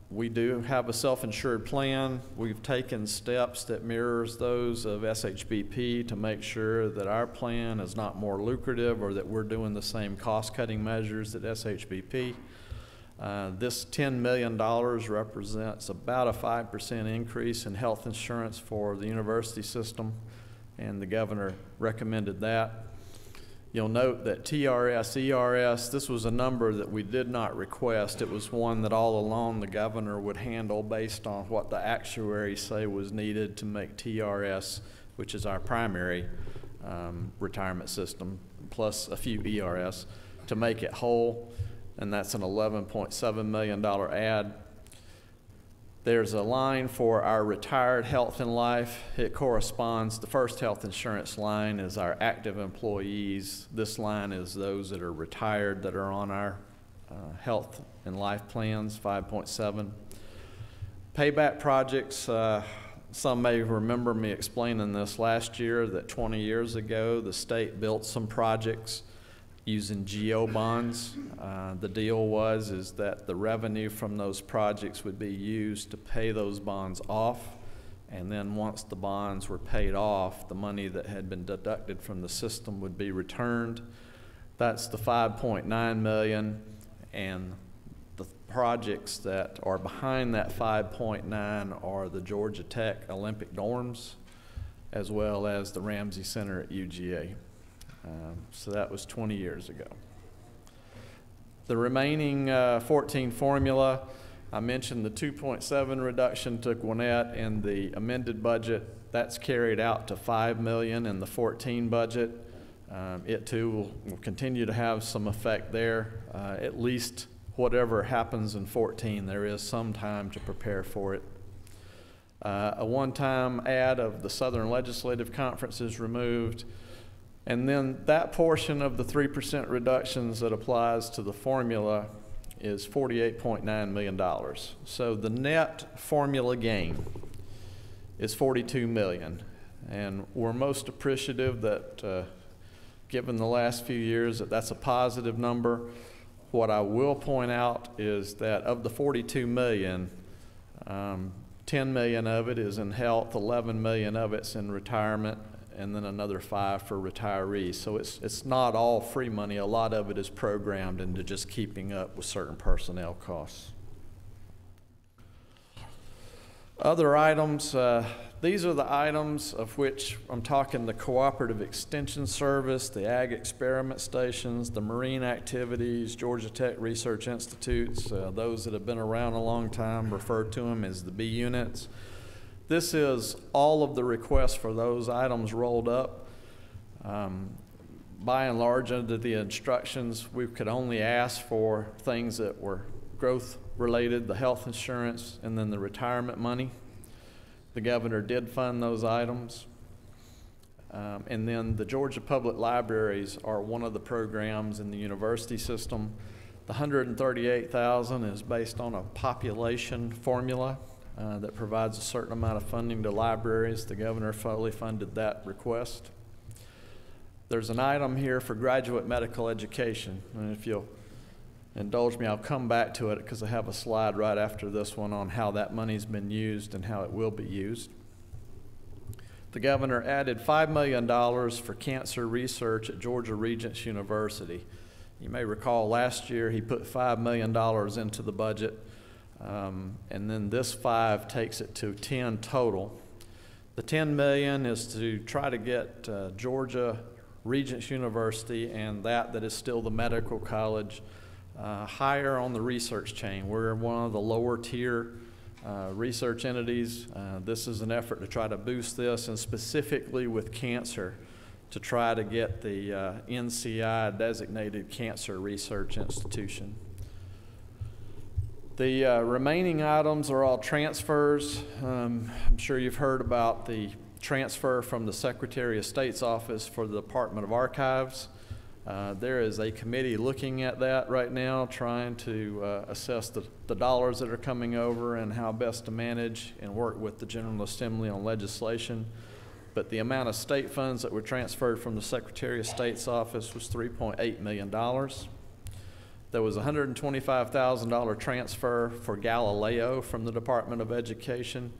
we do have a self-insured plan. We've taken steps that mirrors those of SHBP to make sure that our plan is not more lucrative or that we're doing the same cost-cutting measures that SHBP. This $10 million represents about a 5% increase in health insurance for the university system, and the governor recommended that. You'll note that TRS, ERS, this was a number that we did not request. It was one that all along the governor would handle based on what the actuaries say was needed to make TRS, which is our primary retirement system, plus a few ERS, to make it whole, and that's an $11.7 million add. There's a line for our retired health and life. It corresponds, the first health insurance line is our active employees. This line is those that are retired that are on our health and life plans, 5.7. Payback projects, some may remember me explaining this last year, that 20 years ago the state built some projects using GO bonds. The deal is that the revenue from those projects would be used to pay those bonds off, and then once the bonds were paid off, the money that had been deducted from the system would be returned. That's the $5.9 million, and the projects that are behind that 5.9 are the Georgia Tech Olympic dorms, as well as the Ramsey Center at UGA. So that was 20 years ago. The remaining 14 formula, I mentioned the 2.7 reduction to Gwinnett in the amended budget. That's carried out to $5 million in the 14 budget. It too will continue to have some effect there. At least whatever happens in 14, there is some time to prepare for it. A one-time add of the Southern Legislative Conference is removed. And then that portion of the 3% reductions that applies to the formula is $48.9 million. So the net formula gain is $42 million. And we're most appreciative that given the last few years that's a positive number. What I will point out is that of the $42 million, 10 million of it is in health, 11 million of it's in retirement, and then another 5 for retirees. So it's not all free money. A lot of it is programmed into just keeping up with certain personnel costs. Other items, these are the items of which I'm talking: the Cooperative Extension Service, the Ag Experiment Stations, the marine activities, Georgia Tech Research Institutes, those that have been around a long time refer to them as the B units. This is all of the requests for those items rolled up. By and large, under the instructions, we could only ask for things that were growth related, the health insurance, and then the retirement money. The governor did fund those items. And then the Georgia Public Libraries are one of the programs in the university system. The $138,000 is based on a population formula that provides a certain amount of funding to libraries. The governor fully funded that request. There's an item here for graduate medical education, and if you'll indulge me, I'll come back to it because I have a slide right after this one on how that money's been used and how it will be used. The governor added $5 million for cancer research at Georgia Regents University. You may recall last year he put $5 million into the budget, and then this 5 takes it to 10 total. The $10 million is to try to get Georgia Regents University and that is still the medical college higher on the research chain. We're one of the lower tier research entities. This is an effort to try to boost this, and specifically with cancer, to try to get the NCI designated cancer research institution. The remaining items are all transfers. I'm sure you've heard about the transfer from the Secretary of State's office for the Department of Archives. There is a committee looking at that right now, trying to assess the dollars that are coming over and how best to manage and work with the General Assembly on legislation. But the amount of state funds that were transferred from the Secretary of State's office was $3.8 million. There was a $125,000 transfer for Galileo from the Department of Education.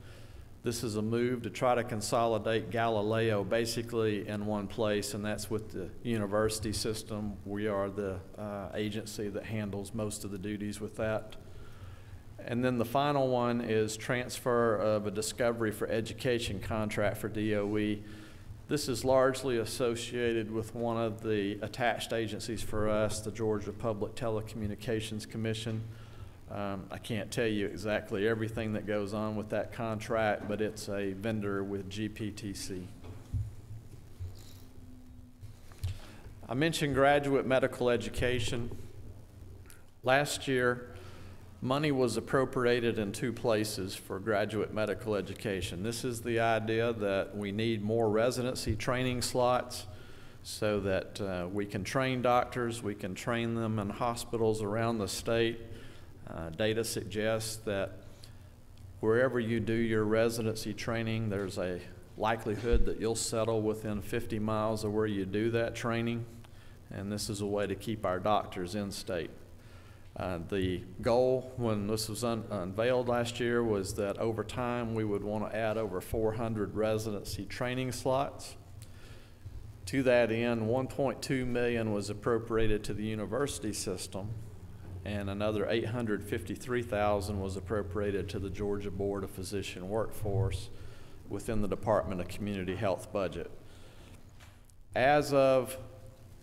This is a move to try to consolidate Galileo basically in one place, and that's with the university system. We are the agency that handles most of the duties with that. And then the final one is transfer of a Discovery for Education contract for DOE. This is largely associated with one of the attached agencies for us, the Georgia Public Telecommunications Commission. I can't tell you exactly everything that goes on with that contract, but it's a vendor with GPTC. I mentioned graduate medical education. Last year, money was appropriated in 2 places for graduate medical education. This is the idea that we need more residency training slots so that we can train doctors, we can train them in hospitals around the state. Data suggests that wherever you do your residency training, there's a likelihood that you'll settle within 50 miles of where you do that training, and this is a way to keep our doctors in state. The goal when this was unveiled last year was that over time we would want to add over 400 residency training slots. To that end, $1.2 million was appropriated to the university system, and another $853,000 was appropriated to the Georgia Board of Physician Workforce within the Department of Community Health budget. As of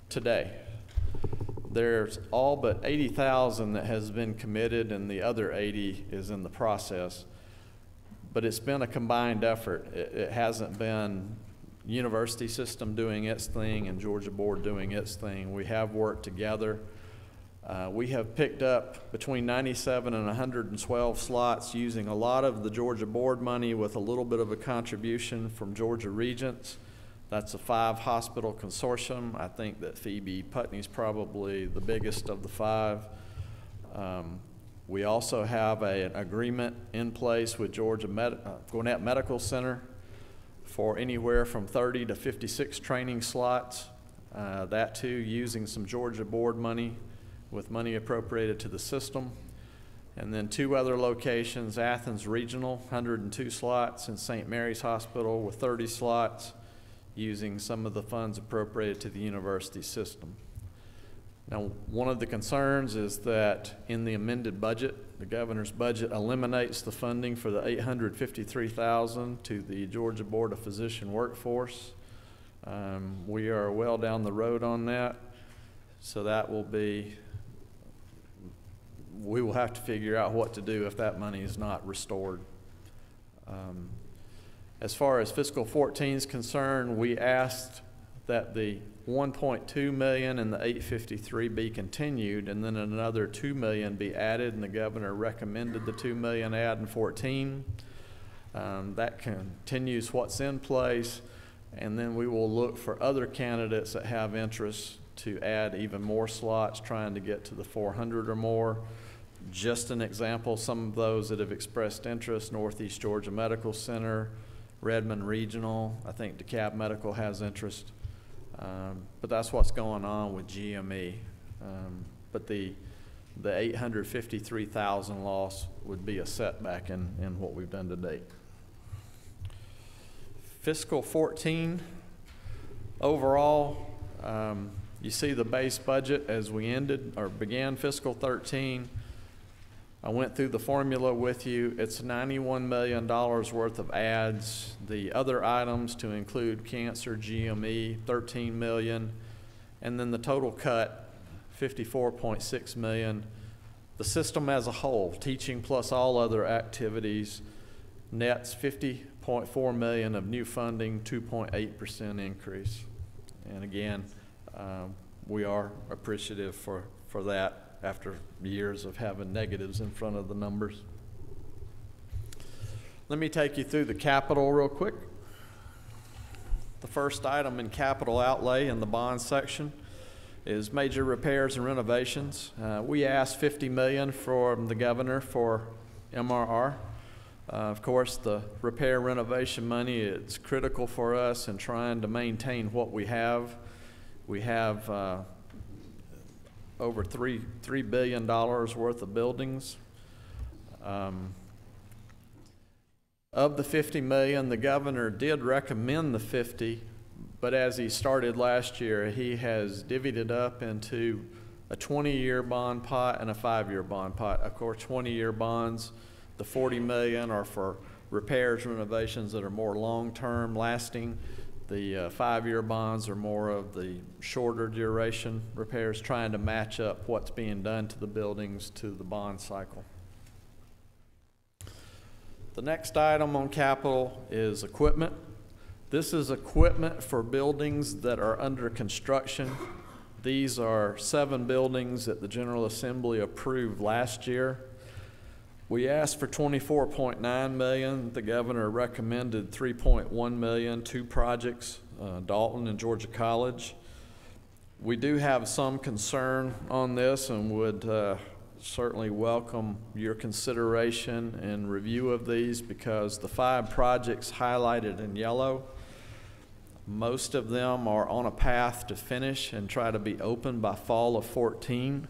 today, there's all but $80,000 that has been committed, and the other $80,000 is in the process. But it's been a combined effort. It hasn't been university system doing its thing and Georgia Board doing its thing. We have worked together. We have picked up between 97 and 112 slots using a lot of the Georgia Board money with a little bit of a contribution from Georgia Regents. That's a 5-hospital consortium. I think that Phoebe Putney's probably the biggest of the 5. We also have an agreement in place with Gwinnett Medical Center for anywhere from 30 to 56 training slots. That too using some Georgia Board money with money appropriated to the system. And then 2 other locations, Athens Regional, 102 slots, and St. Mary's Hospital with 30 slots, using some of the funds appropriated to the university system. Now, one of the concerns is that in the amended budget, the governor's budget eliminates the funding for the $853,000 to the Georgia Board of Physician Workforce. We are well down the road on that, so that will be, we will have to figure out what to do if that money is not restored. As far as fiscal 14 is concerned, we asked that the 1.2 million and the 853 be continued, and then another 2 million be added, and the governor recommended the 2 million add in 14. That continues what's in place, and then we will look for other candidates that have interest to add even more slots, trying to get to the 400 or more. Just an example, some of those that have expressed interest: Northeast Georgia Medical Center, Redmond Regional, I think DeKalb Medical has interest. But that's what's going on with GME. But the 853,000 loss would be a setback in what we've done to date. Fiscal 14, overall, you see the base budget as we ended or began fiscal 13. I went through the formula with you. It's $91 million worth of adds. The other items, to include cancer, GME, $13 million, and then the total cut, $54.6 million. The system as a whole, teaching plus all other activities, nets $50.4 million of new funding, 2.8% increase. And again, we are appreciative for that after years of having negatives in front of the numbers. Let me take you through the capital real quick. The first item in capital outlay in the bond section is major repairs and renovations. We asked $50 million from the governor for MRR. Of course, the repair renovation money is critical for us in trying to maintain what we have. We have over $3 billion worth of buildings. Of the $50 million, the governor did recommend the 50, but as he started last year, he has divvied it up into a 20-year bond pot and a 5-year bond pot. Of course, 20-year bonds, the $40 million are for repairs, renovations that are more long-term lasting. The 5-year bonds are more of the shorter duration repairs, trying to match up what's being done to the buildings to the bond cycle. The next item on capital is equipment. This is equipment for buildings that are under construction. These are 7 buildings that the General Assembly approved last year. We asked for $24.9 million. The governor recommended $3.1 million, 2 projects, Dalton and Georgia College. We do have some concern on this and would certainly welcome your consideration and review of these, because the 5 projects highlighted in yellow, most of them are on a path to finish and try to be open by fall of 14.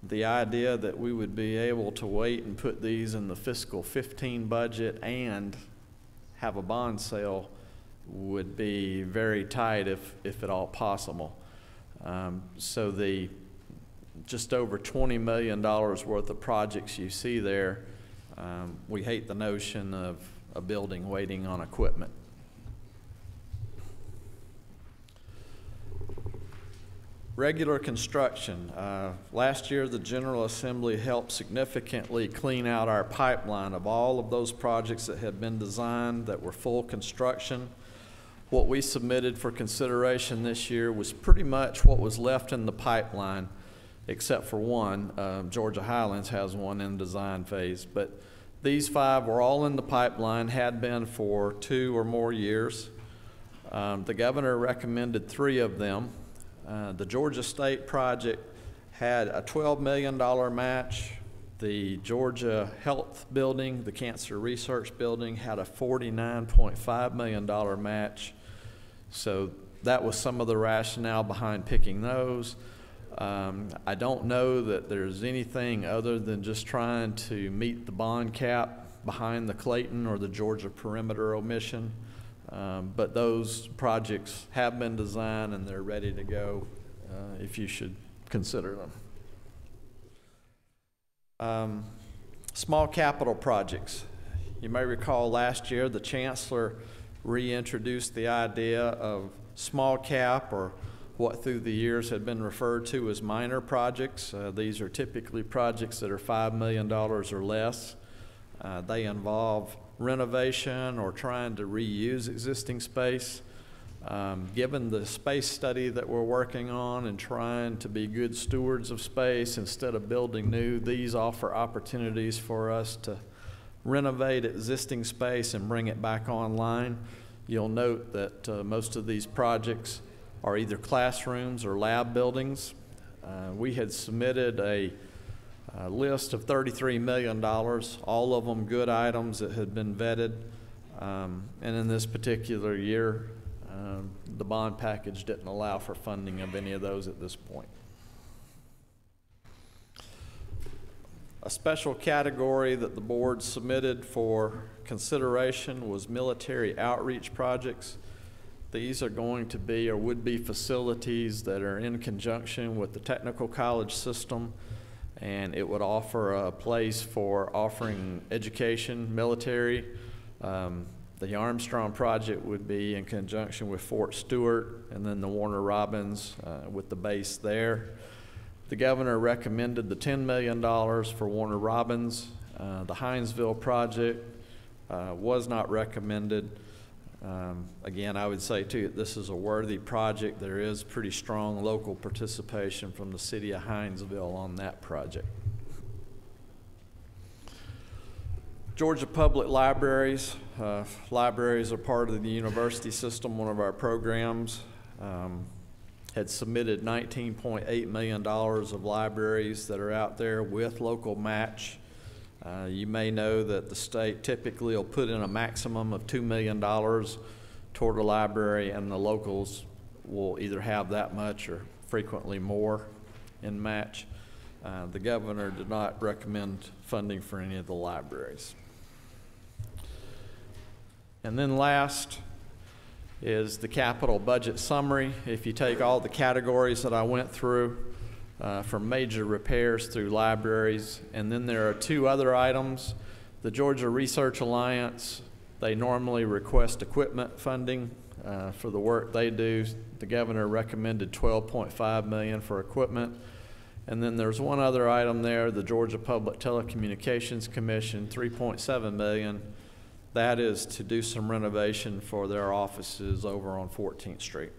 The idea that we would be able to wait and put these in the fiscal 15 budget and have a bond sale would be very tight, if at all possible. So the just over $20 million worth of projects you see there, we hate the notion of a building waiting on equipment. Regular construction. Last year, the General Assembly helped significantly clean out our pipeline of all of those projects that had been designed that were full construction. What we submitted for consideration this year was pretty much what was left in the pipeline, except for one. Georgia Highlands has one in design phase. But these 5 were all in the pipeline, had been for 2 or more years. The governor recommended 3 of them. The Georgia State project had a $12 million match. The Georgia Health Building, the Cancer Research Building, had a $49.5 million match. So that was some of the rationale behind picking those. I don't know that there's anything other than just trying to meet the bond cap behind the Clayton or the Georgia perimeter omission. But those projects have been designed and they're ready to go if you should consider them. Small capital projects. You may recall last year the Chancellor reintroduced the idea of small cap, or what through the years had been referred to as minor projects. These are typically projects that are $5 million or less. They involve renovation or trying to reuse existing space. Given the space study that we're working on and trying to be good stewards of space instead of building new, these offer opportunities for us to renovate existing space and bring it back online. You'll note that most of these projects are either classrooms or lab buildings. We had submitted a list of $33 million, all of them good items that had been vetted. And in this particular year, the bond package didn't allow for funding of any of those at this point. A special category that the board submitted for consideration was military outreach projects. These are going to be or would be facilities that are in conjunction with the technical college system, and it would offer a place for offering education, military. The Armstrong project would be in conjunction with Fort Stewart, and then the Warner Robins with the base there. The governor recommended the $10 million for Warner Robins. The Hinesville project was not recommended. Again, I would say too, this is a worthy project. There is pretty strong local participation from the city of Hinesville on that project. Georgia Public Libraries. Libraries are part of the university system, one of our programs. Had submitted $19.8 million of libraries that are out there with local match. You may know that the state typically will put in a maximum of $2 million toward a library, and the locals will either have that much or frequently more in match. The governor did not recommend funding for any of the libraries. And then last is the capital budget summary. If you take all the categories that I went through, from major repairs through libraries, and then there are two other items. The Georgia Research Alliance, they normally request equipment funding for the work they do. The governor recommended $12.5 million for equipment. And then there's one other item there, the Georgia Public Telecommunications Commission, $3.7 million. That is to do some renovation for their offices over on 14th Street.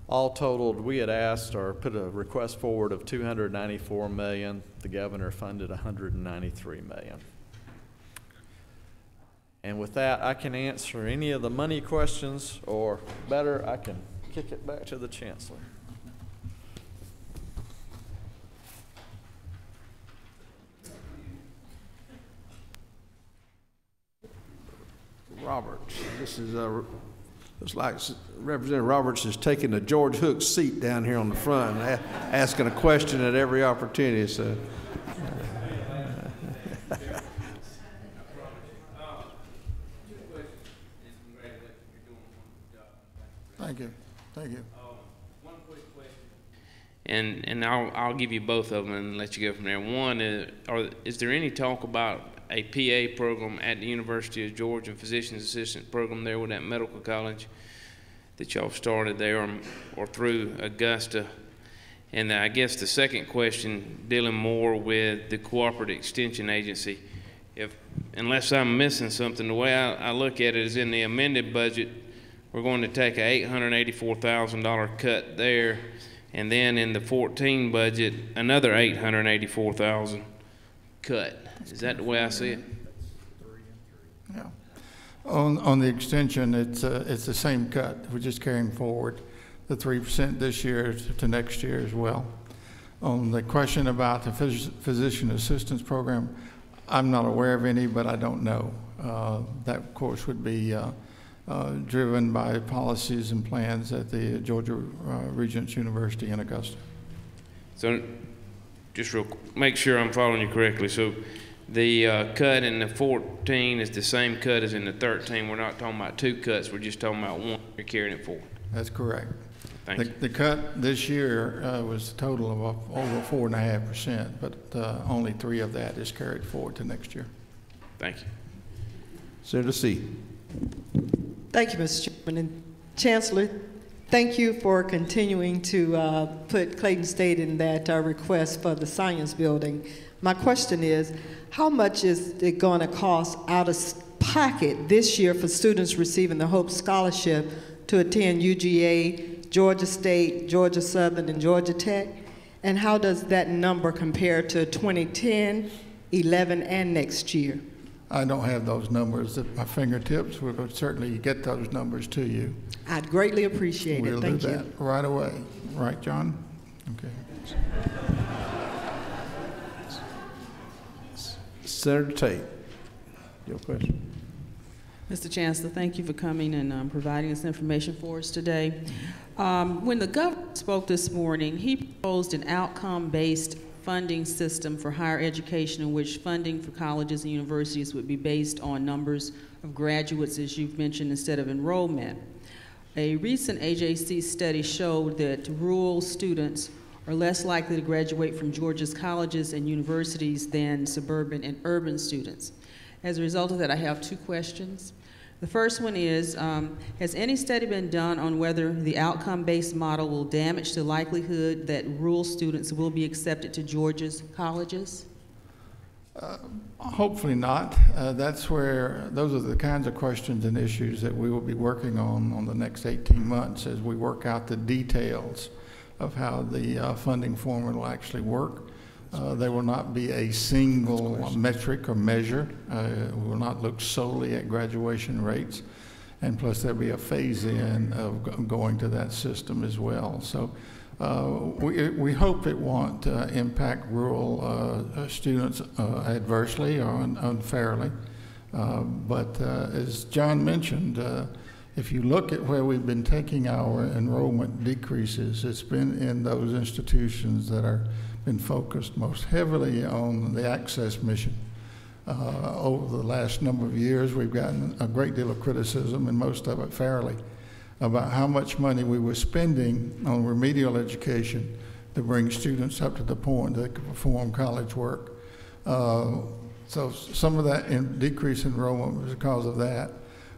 All totaled, we had asked or put a request forward of $294 million. The governor funded $193 million. And with that, I can answer any of the money questions, or better, I can kick it back to the chancellor. Roberts, this is looks like Representative Roberts is taking the George Hook seat down here on the front and asking a question at every opportunity. So, thank you, thank you. One quick question, and I'll give you both of them and let you go from there. One is there any talk about a PA program at the University of Georgia, physician's assistant program there with that medical college that y'all started there, or through Augusta? And I guess the second question, dealing more with the Cooperative Extension Agency, unless I'm missing something, the way I look at it is in the amended budget, we're going to take a $884,000 cut there, and then in the 14 budget, another $884,000 cut. Is that the way I see it? Yeah. On the extension, it's the same cut. We're just carrying forward the 3% this year to next year as well. On the question about the physician assistance program, I'm not aware of any, but I don't know. That, of course, would be driven by policies and plans at the Georgia Regents University in Augusta. So, just make sure I'm following you correctly. So, the cut in the 14 is the same cut as in the 13. We're not talking about two cuts. We're just talking about one. You're carrying it forward. That's correct. Thank you. The cut this year was a total of over 4.5%, but only 3 of that is carried forward to next year. Thank you. Senator C. Thank you, Mr. Chairman. And Chancellor, thank you for continuing to put Clayton State in that request for the science building. My question is, how much is it going to cost out of pocket this year for students receiving the Hope Scholarship to attend UGA, Georgia State, Georgia Southern, and Georgia Tech? And how does that number compare to 2010, 11, and next year? I don't have those numbers at my fingertips. We'll certainly get those numbers to you. I'd greatly appreciate it. Thank you. We'll do that right away. Right, John? Okay. Senator Tate, your question. Mr. Chancellor, thank you for coming and providing this information for us today. When the governor spoke this morning, he proposed an outcome-based funding system for higher education in which funding for colleges and universities would be based on numbers of graduates, as you've mentioned, instead of enrollment. A recent AJC study showed that rural students are less likely to graduate from Georgia's colleges and universities than suburban and urban students. As a result of that, I have two questions. The first one is, has any study been done on whether the outcome-based model will damage the likelihood that rural students will be accepted to Georgia's colleges? Hopefully not. Those are the kinds of questions and issues that we will be working on the next 18 months as we work out the details of how the funding formula will actually work. There will not be a single metric or measure. We will not look solely at graduation rates. And plus there'll be a phase-in of going to that system as well. So we hope it won't impact rural students adversely or unfairly. But as John mentioned, if you look at where we've been taking our enrollment decreases, it's been in those institutions that are been focused most heavily on the access mission. Over the last number of years, we've gotten a great deal of criticism, and most of it fairly, about how much money we were spending on remedial education to bring students up to the point that they could perform college work. So some of that decrease in enrollment was because of that.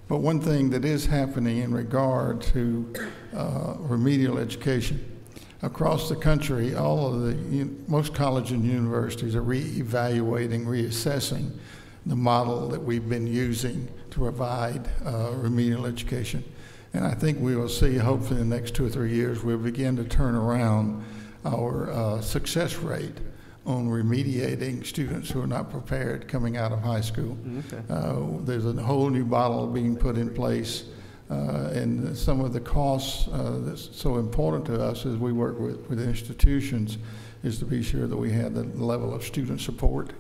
But one thing that is happening in regard to remedial education, across the country, most colleges and universities are reevaluating, reassessing the model that we've been using to provide remedial education. And I think we will see, hopefully in the next 2 or 3 years, we'll begin to turn around our success rate on remediating students who are not prepared coming out of high school. Okay. There's a whole new model being put in place. And some of the costs that's so important to us as we work with institutions is to be sure that we have the level of student support,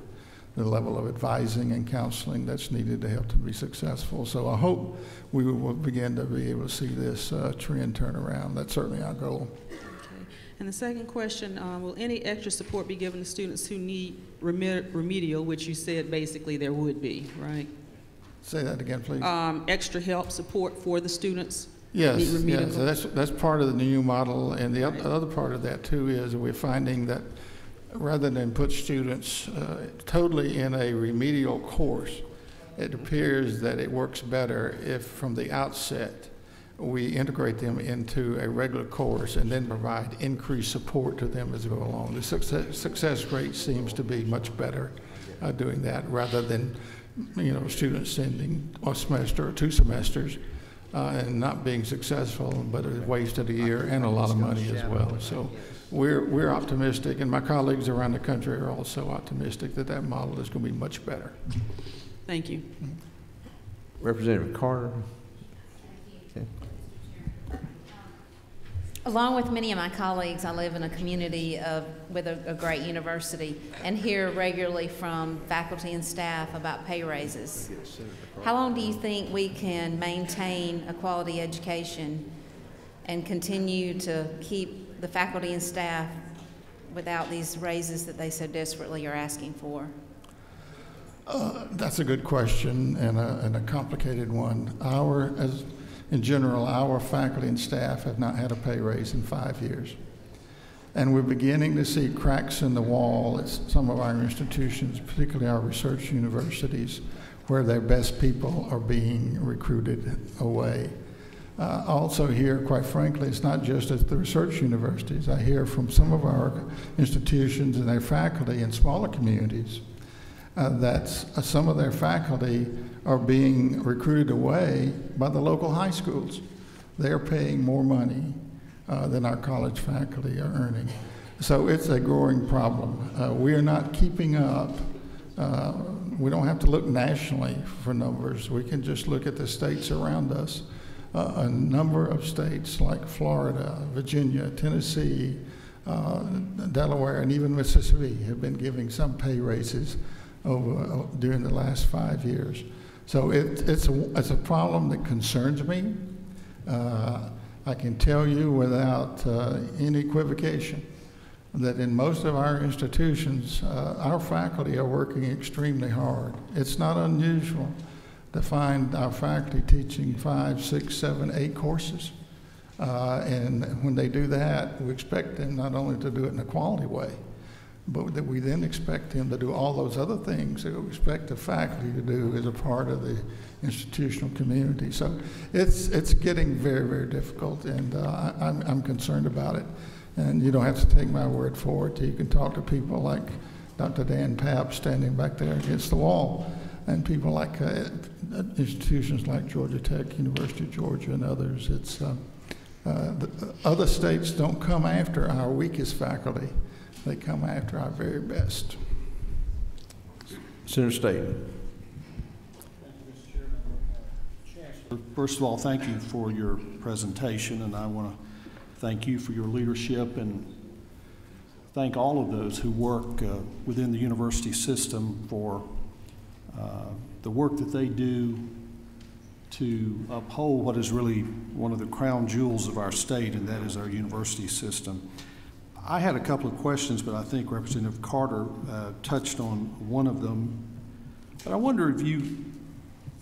the level of advising and counseling that's needed to help to be successful. So I hope we will begin to be able to see this trend turn around. That's certainly our goal. Okay. And the second question, will any extra support be given to students who need remedial, which you said basically there would be, right? Say that again, please. Extra help, support for the students? Yes, yes. So that's part of the new model. And the other part of that, too, is we're finding that rather than put students totally in a remedial course, it appears that it works better if from the outset we integrate them into a regular course and then provide increased support to them as we go along. The success rate seems to be much better doing that rather than students sending a semester or 2 semesters and not being successful, but a waste of a year and a lot of money as well. So we're optimistic, and my colleagues around the country are also optimistic that that model is going to be much better. Thank you. Representative Carter. Okay. Along with many of my colleagues, I live in a community with a great university and hear regularly from faculty and staff about pay raises. How long do you think we can maintain a quality education and continue to keep the faculty and staff without these raises that they so desperately are asking for? That's a good question and a complicated one. In general, our faculty and staff have not had a pay raise in 5 years. And we're beginning to see cracks in the wall at some of our institutions, particularly our research universities, where their best people are being recruited away. Also here, quite frankly, it's not just at the research universities. I hear from some of our institutions and their faculty in smaller communities some of their faculty are being recruited away by the local high schools. They're paying more money than our college faculty are earning. So it's a growing problem. We are not keeping up. We don't have to look nationally for numbers. We can just look at the states around us. A number of states like Florida, Virginia, Tennessee, Delaware, and even Mississippi have been giving some pay raises during the last 5 years. So it's a problem that concerns me. I can tell you without any equivocation that in most of our institutions, our faculty are working extremely hard. It's not unusual to find our faculty teaching 5, 6, 7, 8 courses. And when they do that, we expect them not only to do it in a quality way, but that we then expect them to do all those other things that we expect the faculty to do as a part of the institutional community. So it's getting very, very difficult, and I'm concerned about it. And you don't have to take my word for it. You can talk to people like Dr. Dan Papp standing back there against the wall, and people like institutions like Georgia Tech, University of Georgia, and others. It's the other states don't come after our weakest faculty. They come after our very best. Senator Staten. First of all, thank you for your presentation, and I want to thank you for your leadership and thank all of those who work within the university system for the work that they do to uphold what is really one of the crown jewels of our state, and that is our university system. I had a couple of questions, but I think Representative Carter touched on one of them. But I wonder if you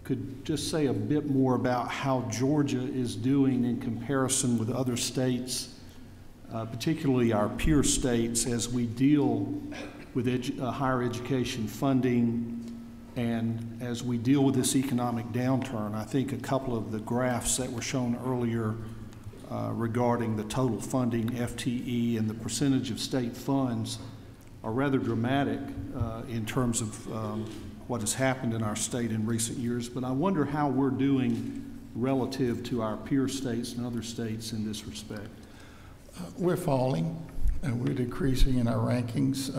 could just say a bit more about how Georgia is doing in comparison with other states, particularly our peer states, as we deal with higher education funding and as we deal with this economic downturn. I think a couple of the graphs that were shown earlier regarding the total funding, FTE, and the percentage of state funds are rather dramatic in terms of what has happened in our state in recent years. But I wonder how we're doing relative to our peer states and other states in this respect. We're falling and we're decreasing in our rankings.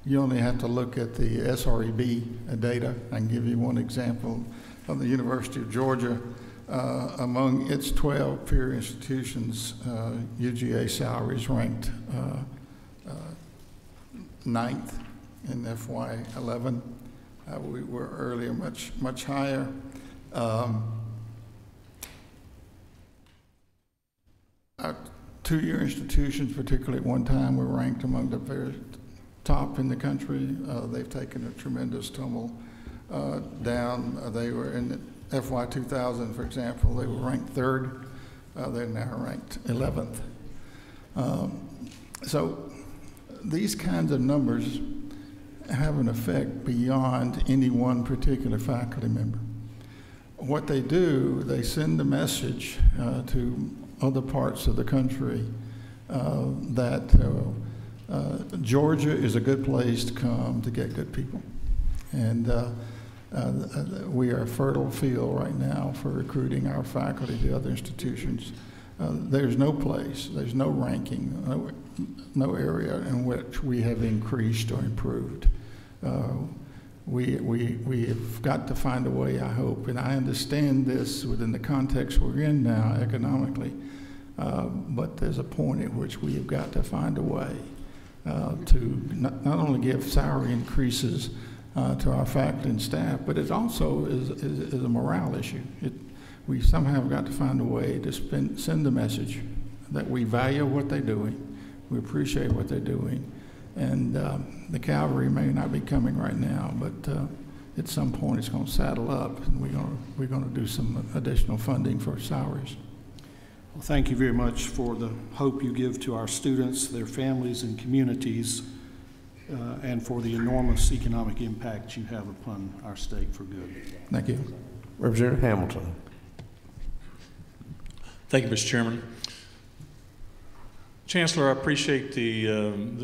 You only have to look at the SREB data. I can give you one example of the University of Georgia. Among its 12 peer institutions, UGA salaries ranked 9th in FY11. We were earlier much higher. Our two-year institutions, particularly at one time, were ranked among the very top in the country. They've taken a tremendous tumble down. They were in FY 2000, for example, they were ranked 3rd. They're now ranked 11th. So these kinds of numbers have an effect beyond any one particular faculty member. What they do, they send a message to other parts of the country that Georgia is a good place to come to get good people. And we are a fertile field right now for recruiting our faculty to other institutions. There's no place, there's no ranking, no area in which we have increased or improved. We have got to find a way, I hope, and I understand this within the context we're in now economically, but there's a point at which we have got to find a way to not only give salary increases to our faculty and staff, but it also is a morale issue. We somehow have got to find a way to send a message that we value what they're doing, we appreciate what they're doing, and the cavalry may not be coming right now, but at some point it's going to saddle up, and we're going to do some additional funding for salaries. Well, thank you very much for the hope you give to our students, their families, and communities, and for the enormous economic impact you have upon our state for good. Thank you. Representative Hamilton. Thank you, Mr. Chairman. Chancellor, I appreciate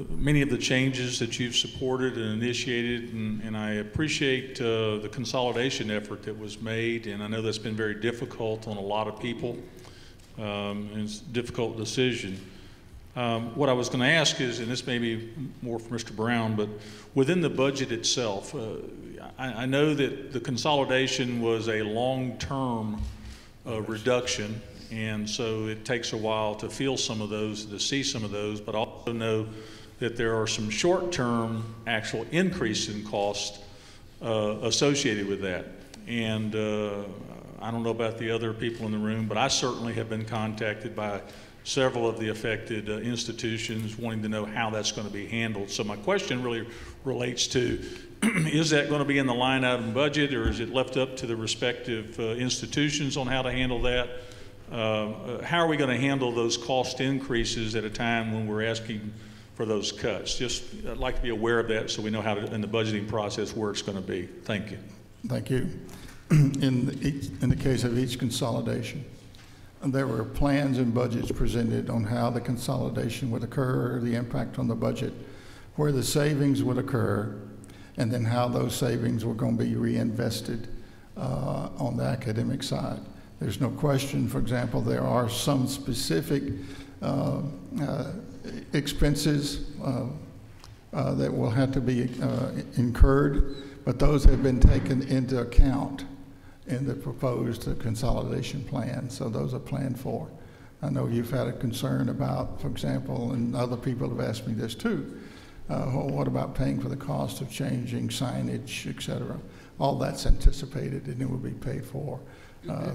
many of the changes that you've supported and initiated, and I appreciate the consolidation effort that was made, and I know that's been very difficult on a lot of people, and it's a difficult decision. What I was going to ask is, and this may be more for Mr. Brown, but within the budget itself, I know that the consolidation was a long-term reduction, and so it takes a while to feel some of those, to see some of those, but I also know that there are some short-term actual increase in cost associated with that. And I don't know about the other people in the room, but I certainly have been contacted by several of the affected institutions wanting to know how that's going to be handled. So my question really relates to, is that going to be in the line item budget, or is it left up to the respective institutions on how to handle that? How are we going to handle those cost increases at a time when we're asking for those cuts? Just, I'd like to be aware of that so we know how to, in the budgeting process, where it's going to be. Thank you. Thank you. In the case of each consolidation, there were plans and budgets presented on how the consolidation would occur, the impact on the budget, where the savings would occur, and then how those savings were going to be reinvested on the academic side. There's no question, for example, there are some specific expenses that will have to be incurred, but those have been taken into account in the proposed consolidation plan, so those are planned for. I know you've had a concern about, for example, and other people have asked me this too, what about paying for the cost of changing signage, et cetera? All that's anticipated and it will be paid for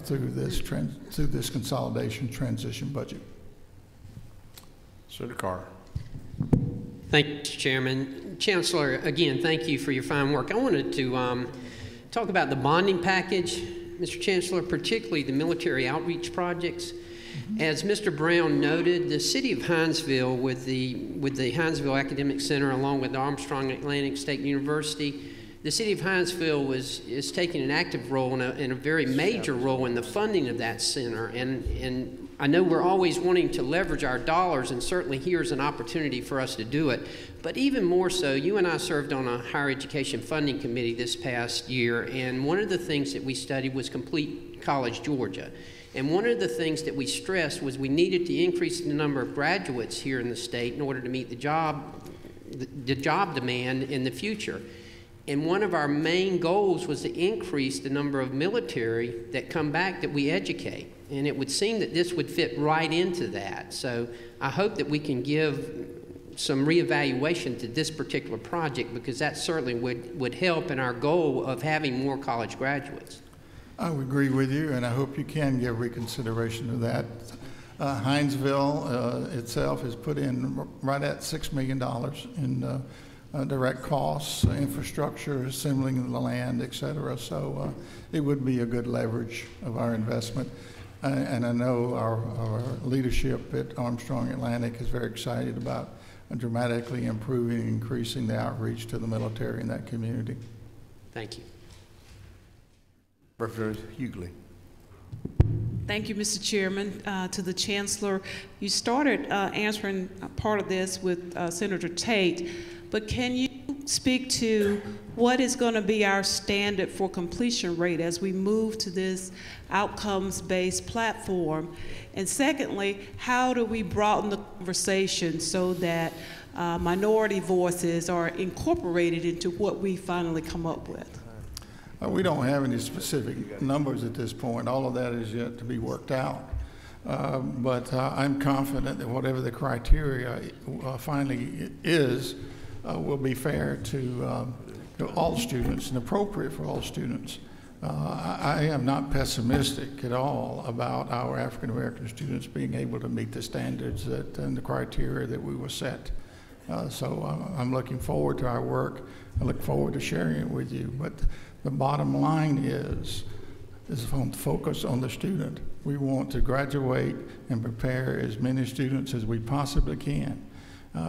through this consolidation transition budget. Senator Carr. Thank you, Mr. Chairman. Chancellor, again, thank you for your fine work. I wanted to talk about the bonding package, Mr. Chancellor, particularly the military outreach projects. As Mr. Brown noted, the city of Hinesville, with the Hinesville Academic Center, along with Armstrong Atlantic State University, the city of Hinesville is taking an active role and a very major role in the funding of that center. And I know we're always wanting to leverage our dollars, and certainly here's an opportunity for us to do it. But even more so, you and I served on a higher education funding committee this past year, and one of the things that we studied was Complete College Georgia. And one of the things that we stressed was we needed to increase the number of graduates here in the state in order to meet the job demand in the future. And one of our main goals was to increase the number of military that come back that we educate. And it would seem that this would fit right into that. So I hope that we can give some reevaluation to this particular project, because that certainly would help in our goal of having more college graduates. I would agree with you, and I hope you can give reconsideration of that. Hinesville itself has put in right at $6 million in direct costs, infrastructure, assembling the land, et cetera. So it would be a good leverage of our investment. And I know our leadership at Armstrong Atlantic is very excited about dramatically improving and increasing the outreach to the military in that community. Thank you. Representative Hughley. Thank you, Mr. Chairman. To the Chancellor, you started answering part of this with Senator Tate, but can you speak to what is going to be our standard for completion rate as we move to this outcomes-based platform? And secondly, how do we broaden the conversation so that minority voices are incorporated into what we finally come up with? We don't have any specific numbers at this point. All of that is yet to be worked out. But I'm confident that whatever the criteria finally is, will be fair to all students and appropriate for all students. I am not pessimistic at all about our African American students being able to meet the standards and the criteria that we will set. So I'm looking forward to our work. I look forward to sharing it with you. But the bottom line is focus on the student. We want to graduate and prepare as many students as we possibly can.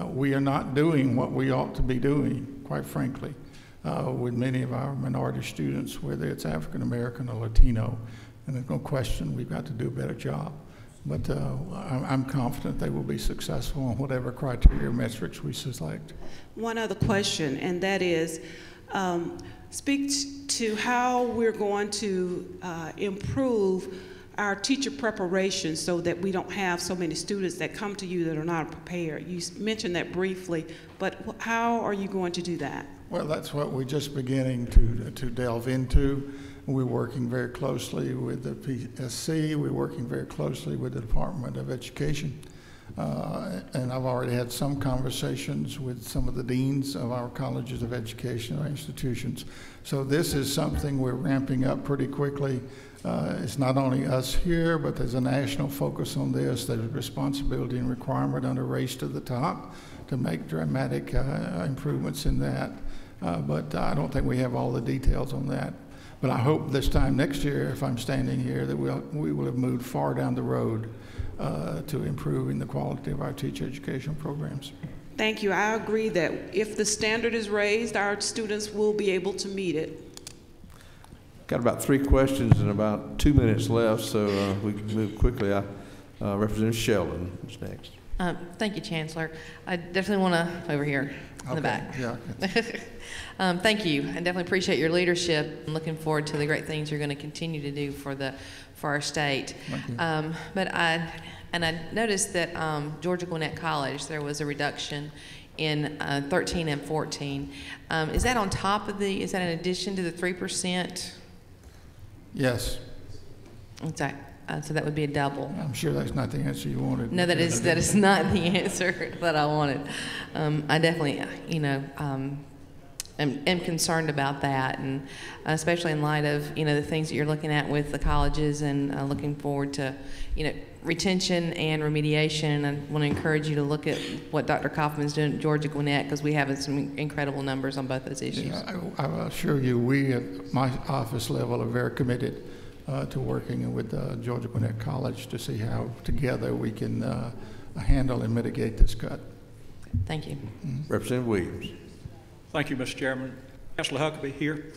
We are not doing what we ought to be doing, quite frankly, with many of our minority students, whether it's African American or Latino. And there's no question we've got to do a better job. But I'm confident they will be successful on whatever criteria metrics we select. One other question, and that is, speak to how we're going to improve our teacher preparation so that we don't have so many students that come to you that are not prepared. You mentioned that briefly, but how are you going to do that? Well, that's what we're just beginning to delve into. We're working very closely with the PSC. We're working very closely with the Department of Education. And I've already had some conversations with some of the deans of our colleges of education or institutions. So this is something we're ramping up pretty quickly. It's not only us here, but there's a national focus on this. There's a responsibility and requirement under Race to the Top to make dramatic improvements in that. But I don't think we have all the details on that. But I hope this time next year, if I'm standing here, that we will have moved far down the road to improving the quality of our teacher education programs. Thank you. I agree that if the standard is raised, our students will be able to meet it. Got about 3 questions and about 2 minutes left, so we can move quickly. Representative Sheldon is next. Thank you, Chancellor. I definitely want to, over here in the back. Yeah. Thank you. I definitely appreciate your leadership and looking forward to the great things you're going to continue to do for our state. But I noticed that Georgia Gwinnett College, there was a reduction in 13 and 14. Is that on top of is that in addition to the 3%? Yes. Okay. So that would be a double. I'm sure that's not the answer you wanted. No, that is not the answer that I wanted. I definitely, am concerned about that, and especially in light of the things that you're looking at with the colleges, and looking forward to retention and remediation. And I want to encourage you to look at what Dr. Kaufman's doing at Georgia Gwinnett, because we have some incredible numbers on both those issues. Yeah, I assure you, we at my office level are very committed to working with Georgia Gwinnett College to see how together we can handle and mitigate this cut. Thank you. Representative Williams. Thank you, Mr. Chairman. Councilor Huckabee here.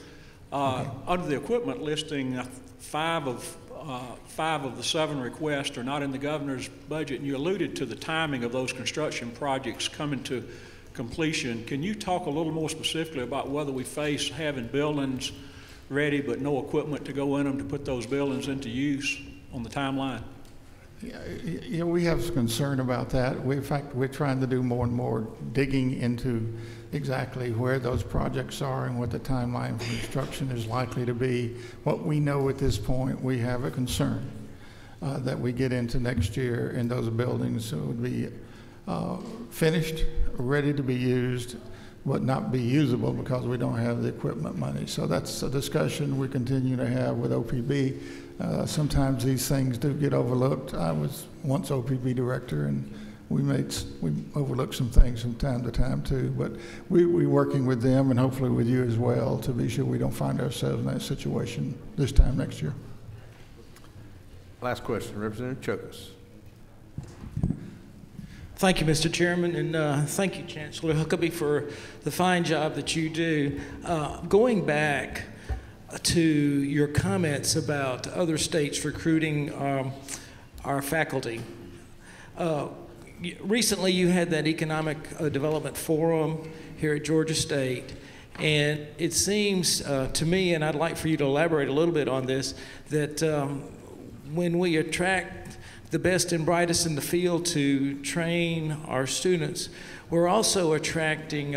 Under the equipment listing, 5 of the 7 requests are not in the governor's budget, and you alluded to the timing of those construction projects coming to completion. Can you talk a little more specifically about whether we face having buildings ready but no equipment to go in them to put those buildings into use on the timeline? Yeah, we have concern about that. In fact, we're trying to do more and more digging into exactly where those projects are and what the timeline for construction is likely to be. What we know at this point, we have a concern that we get into next year and those buildings would be finished, ready to be used, but not be usable because we don't have the equipment money. So that's a discussion we continue to have with OPB. Sometimes these things do get overlooked. I was once OPB director, and we overlook some things from time to time too. But we're working with them and hopefully with you as well to be sure we don't find ourselves in that situation this time next year. Last question, Representative Chokas. Thank you, Mr. Chairman, and thank you, Chancellor Huckabee, for the fine job that you do. Going back to your comments about other states recruiting our faculty, recently you had that economic development forum here at Georgia State, and it seems to me, and I'd like for you to elaborate a little bit on this, that when we attract the best and brightest in the field to train our students, we're also attracting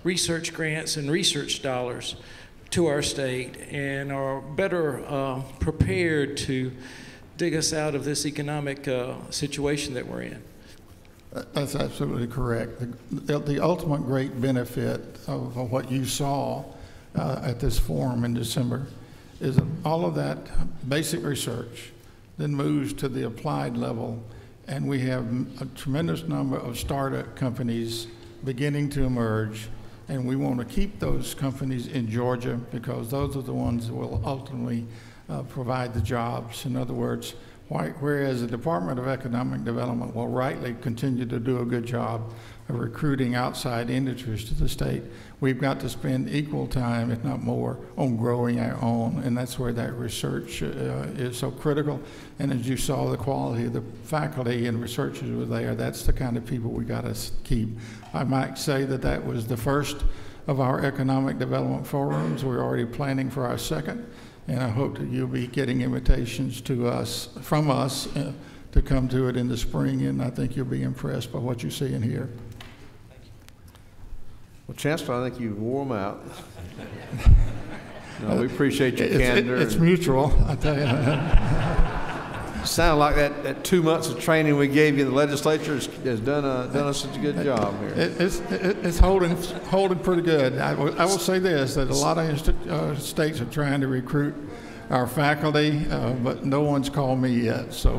research grants and research dollars to our state, and are better prepared to dig us out of this economic situation that we're in. That's absolutely correct. The ultimate great benefit of what you saw at this forum in December is that all of that basic research then moves to the applied level, and we have a tremendous number of startup companies beginning to emerge, and we want to keep those companies in Georgia because those are the ones that will ultimately provide the jobs. In other words, whereas the Department of Economic Development will rightly continue to do a good job of recruiting outside industries to the state. We've got to spend equal time, if not more, on growing our own, and that's where that research is so critical. And as you saw, the quality of the faculty and researchers were there. That's the kind of people we got to keep. I might say that that was the first of our economic development forums. We're already planning for our second, and I hope that you'll be getting invitations to us, from us, to come to it in the spring, and I think you'll be impressed by what you see and hear. Well, Chancellor, I think you wore them out. No, we appreciate your candor. It's mutual, I tell you. Sound like that 2 months of training we gave you in the legislature has done us such a good job here. It's holding pretty good. I will say this, that a lot of states are trying to recruit our faculty, but no one's called me yet. So,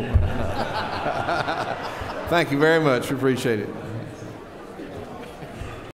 thank you very much. We appreciate it.